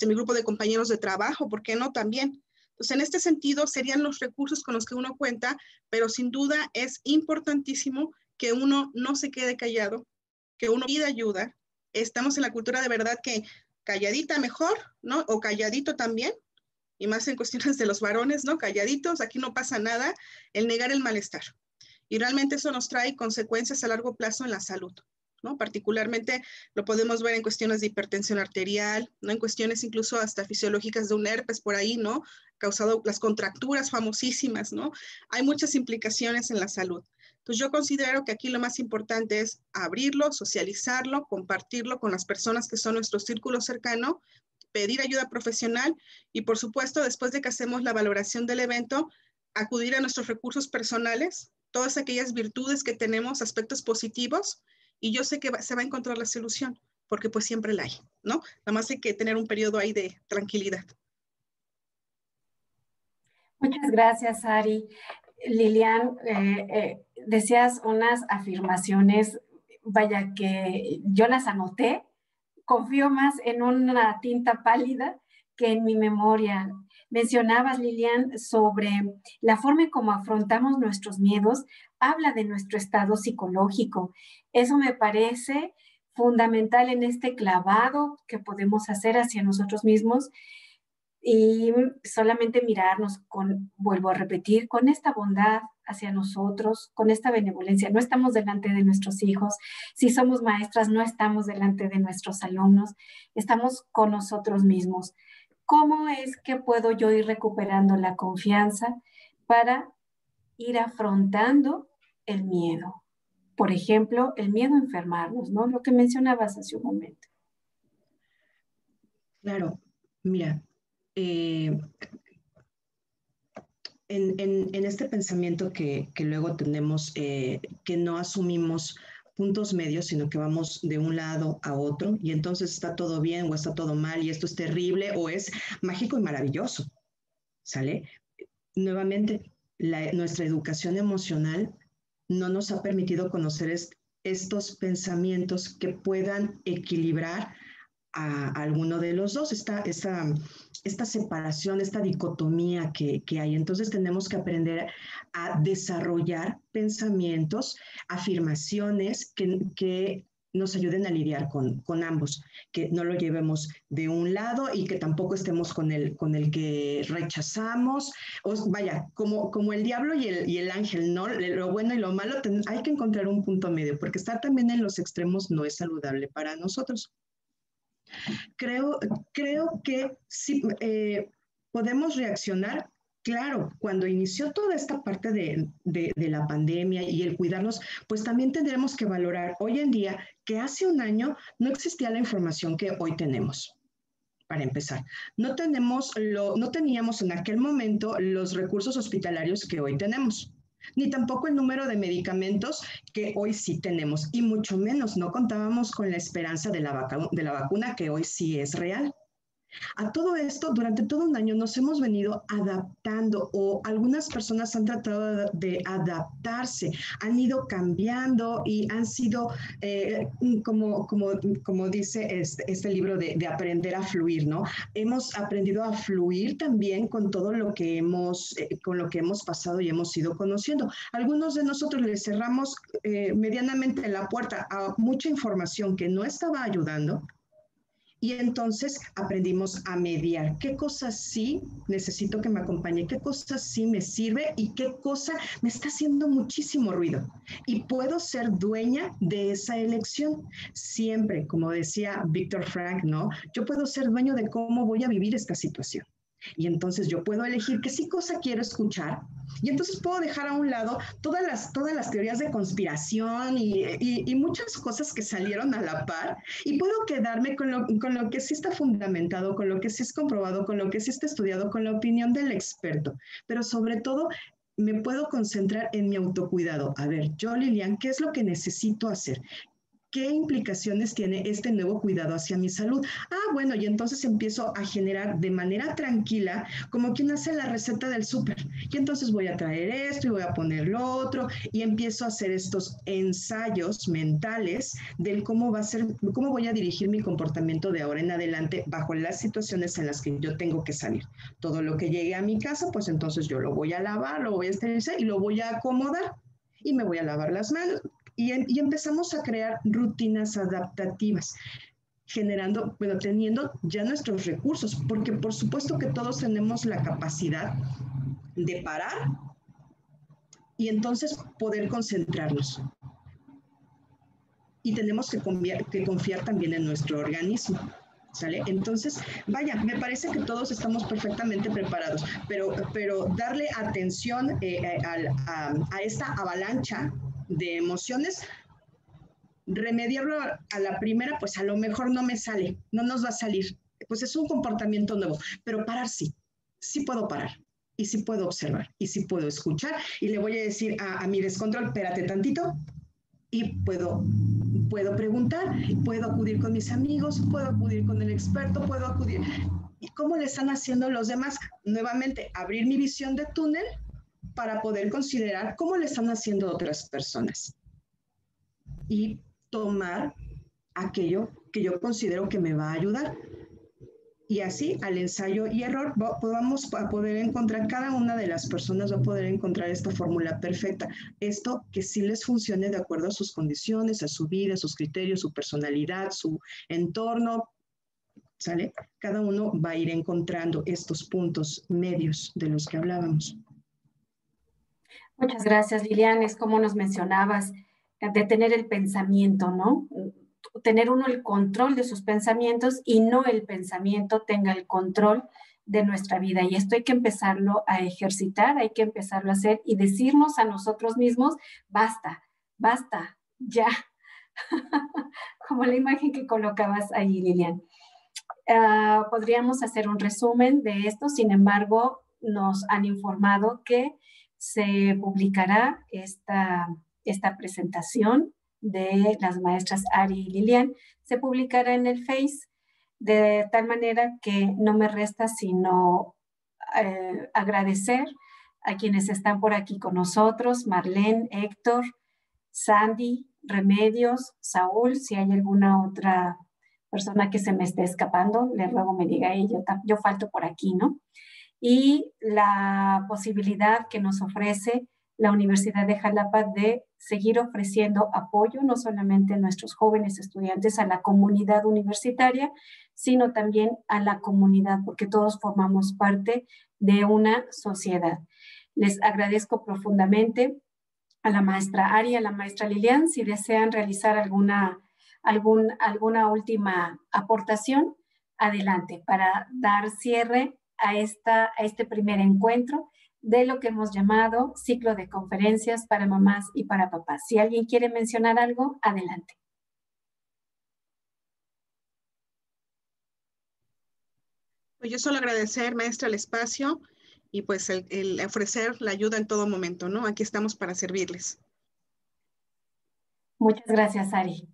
mi grupo de compañeros de trabajo, ¿por qué no también? Entonces, en este sentido, serían los recursos con los que uno cuenta, pero sin duda es importantísimo que uno no se quede callado, que uno pida ayuda. Estamos en la cultura de verdad que calladita mejor, ¿no? O calladito también, y más en cuestiones de los varones, ¿no? Calladitos, aquí no pasa nada, el negar el malestar. Y realmente eso nos trae consecuencias a largo plazo en la salud, ¿no? Particularmente lo podemos ver en cuestiones de hipertensión arterial, ¿no? En cuestiones incluso hasta fisiológicas de un herpes por ahí, ¿no? Causado las contracturas famosísimas, ¿no? Hay muchas implicaciones en la salud. Entonces yo considero que aquí lo más importante es abrirlo, socializarlo, compartirlo con las personas que son nuestro círculo cercano, pedir ayuda profesional y por supuesto después de que hacemos la valoración del evento, acudir a nuestros recursos personales, todas aquellas virtudes que tenemos, aspectos positivos, y yo sé que se va a encontrar la solución, porque pues siempre la hay, ¿no? Nada más hay que tener un periodo ahí de tranquilidad. Muchas gracias, Ari. Lilian, decías unas afirmaciones, vaya que yo las anoté, confío más en una tinta pálida que en mi memoria. Mencionabas, Lilian, sobre la forma en cómo afrontamos nuestros miedos, habla de nuestro estado psicológico. Eso me parece fundamental en este clavado que podemos hacer hacia nosotros mismos y solamente mirarnos con, vuelvo a repetir, con esta bondad hacia nosotros, con esta benevolencia. No estamos delante de nuestros hijos. Si somos maestras, no estamos delante de nuestros alumnos, estamos con nosotros mismos. ¿Cómo es que puedo yo ir recuperando la confianza para ir afrontando el miedo? Por ejemplo, el miedo a enfermarnos, ¿no? Lo que mencionabas hace un momento. Claro, mira, en este pensamiento que luego tenemos, que no asumimos puntos medios, sino que vamos de un lado a otro y entonces está todo bien o está todo mal y esto es terrible o es mágico y maravilloso, ¿sale? Nuevamente, nuestra educación emocional no nos ha permitido conocer estos pensamientos que puedan equilibrar a alguno de los dos, esta separación, esta dicotomía que hay. Entonces tenemos que aprender a desarrollar pensamientos, afirmaciones que nos ayuden a lidiar con ambos, que no lo llevemos de un lado y que tampoco estemos con el que rechazamos. Vaya, como el diablo y el ángel, ¿no? Lo bueno y lo malo, hay que encontrar un punto medio, porque estar también en los extremos no es saludable para nosotros. Creo que sí, podemos reaccionar. Claro, cuando inició toda esta parte de la pandemia y el cuidarnos, pues también tendremos que valorar hoy en día que hace un año no existía la información que hoy tenemos. Para empezar, no teníamos en aquel momento los recursos hospitalarios que hoy tenemos, ni tampoco el número de medicamentos que hoy sí tenemos, y mucho menos no contábamos con la esperanza de la vacuna que hoy sí es real. A todo esto, durante todo un año nos hemos venido adaptando o algunas personas han tratado de adaptarse, han ido cambiando y han sido, como dice este libro de aprender a fluir, ¿no? Hemos aprendido a fluir también con todo lo que con lo que hemos pasado y hemos ido conociendo. Algunos de nosotros les cerramos medianamente la puerta a mucha información que no estaba ayudando. Y entonces aprendimos a mediar qué cosas sí necesito que me acompañe, qué cosas sí me sirve y qué cosa me está haciendo muchísimo ruido. Y puedo ser dueña de esa elección. Siempre, como decía Víctor Frank, ¿no? Yo puedo ser dueño de cómo voy a vivir esta situación. Y entonces yo puedo elegir qué sí cosa quiero escuchar y entonces puedo dejar a un lado todas las teorías de conspiración y muchas cosas que salieron a la par y puedo quedarme con lo que sí está fundamentado, con lo que sí es comprobado, con lo que sí está estudiado, con la opinión del experto, pero sobre todo me puedo concentrar en mi autocuidado. A ver, yo, Lilian, ¿qué es lo que necesito hacer? ¿Qué implicaciones tiene este nuevo cuidado hacia mi salud? Bueno, y entonces empiezo a generar de manera tranquila, como quien hace la receta del súper. Y entonces voy a traer esto y voy a poner lo otro y empiezo a hacer estos ensayos mentales del cómo voy a dirigir mi comportamiento de ahora en adelante bajo las situaciones en las que yo tengo que salir. Todo lo que llegue a mi casa, pues entonces yo lo voy a lavar, lo voy a esterilizar y lo voy a acomodar y me voy a lavar las manos. Y empezamos a crear rutinas adaptativas, teniendo ya nuestros recursos, porque por supuesto que todos tenemos la capacidad de parar y entonces poder concentrarnos. Y tenemos que confiar también en nuestro organismo. ¿Sale? Entonces, vaya, me parece que todos estamos perfectamente preparados, pero darle atención a esta avalancha de emociones, remediarlo a la primera, pues a lo mejor no me sale, no nos va a salir, pues es un comportamiento nuevo, pero parar sí puedo parar, y sí puedo observar, y sí puedo escuchar, y le voy a decir a mi descontrol, espérate tantito, y puedo preguntar, puedo acudir con mis amigos, puedo acudir con el experto, puedo acudir. ¿Y cómo le están haciendo los demás? Nuevamente, abrir mi visión de túnel para poder considerar cómo le están haciendo otras personas. Y tomar aquello que yo considero que me va a ayudar. Y así, al ensayo y error, vamos a poder encontrar, cada una de las personas va a poder encontrar esta fórmula perfecta. Esto que sí les funcione de acuerdo a sus condiciones, a su vida, a sus criterios, su personalidad, su entorno, ¿sale? Cada uno va a ir encontrando estos puntos medios de los que hablábamos. Muchas gracias, Lilian. Es como nos mencionabas, de tener el pensamiento, ¿no? Tener uno el control de sus pensamientos y no el pensamiento tenga el control de nuestra vida. Y esto hay que empezarlo a ejercitar, hay que empezarlo a hacer y decirnos a nosotros mismos, basta, ya. Como la imagen que colocabas ahí, Lilian. Podríamos hacer un resumen de esto, sin embargo, nos han informado que se publicará esta presentación de las maestras Ari y Lilian, se publicará en el Face, de tal manera que no me resta sino agradecer a quienes están por aquí con nosotros, Marlene, Héctor, Sandy, Remedios, Saúl, si hay alguna otra persona que se me esté escapando, le ruego me diga yo falto por aquí, ¿no? Y la posibilidad que nos ofrece la Universidad de Jalapa de seguir ofreciendo apoyo no solamente a nuestros jóvenes estudiantes, a la comunidad universitaria, sino también a la comunidad, porque todos formamos parte de una sociedad. Les agradezco profundamente a la maestra Ari, a la maestra Lilian, si desean realizar alguna última aportación, adelante, para dar cierre a este primer encuentro de lo que hemos llamado ciclo de conferencias para mamás y para papás. Si alguien quiere mencionar algo, adelante. Pues yo solo agradecer, maestra, el espacio y pues el ofrecer la ayuda en todo momento, ¿no? Aquí estamos para servirles. Muchas gracias, Ari.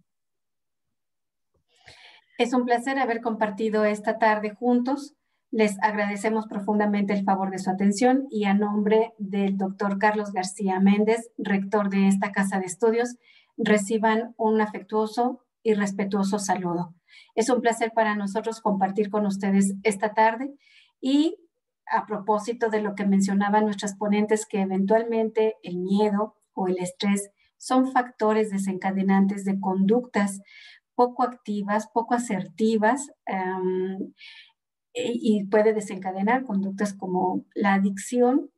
Es un placer haber compartido esta tarde juntos. Les agradecemos profundamente el favor de su atención y a nombre del doctor Carlos García Méndez, rector de esta Casa de Estudios, reciban un afectuoso y respetuoso saludo. Es un placer para nosotros compartir con ustedes esta tarde y a propósito de lo que mencionaban nuestras ponentes, que eventualmente el miedo o el estrés son factores desencadenantes de conductas poco activas, poco asertivas, y puede desencadenar conductas como la adicción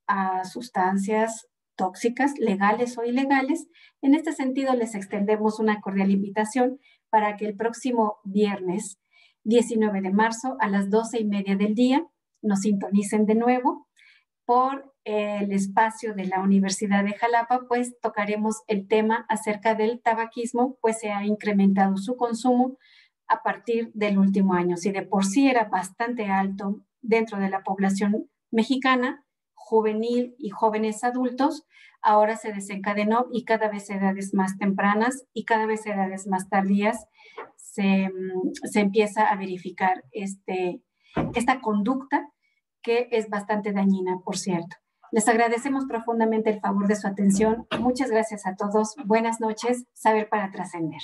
a sustancias tóxicas, legales o ilegales. En este sentido, les extendemos una cordial invitación para que el próximo viernes 19 de marzo a las 12:30 del día nos sintonicen de nuevo por el espacio de la Universidad de Jalapa, pues tocaremos el tema acerca del tabaquismo, pues se ha incrementado su consumo a partir del último año. Si de por sí era bastante alto dentro de la población mexicana, juvenil y jóvenes adultos, ahora se desencadenó y cada vez a edades más tempranas y cada vez a edades más tardías se empieza a verificar esta conducta que es bastante dañina, por cierto. Les agradecemos profundamente el favor de su atención. Muchas gracias a todos. Buenas noches. Saber para trascender.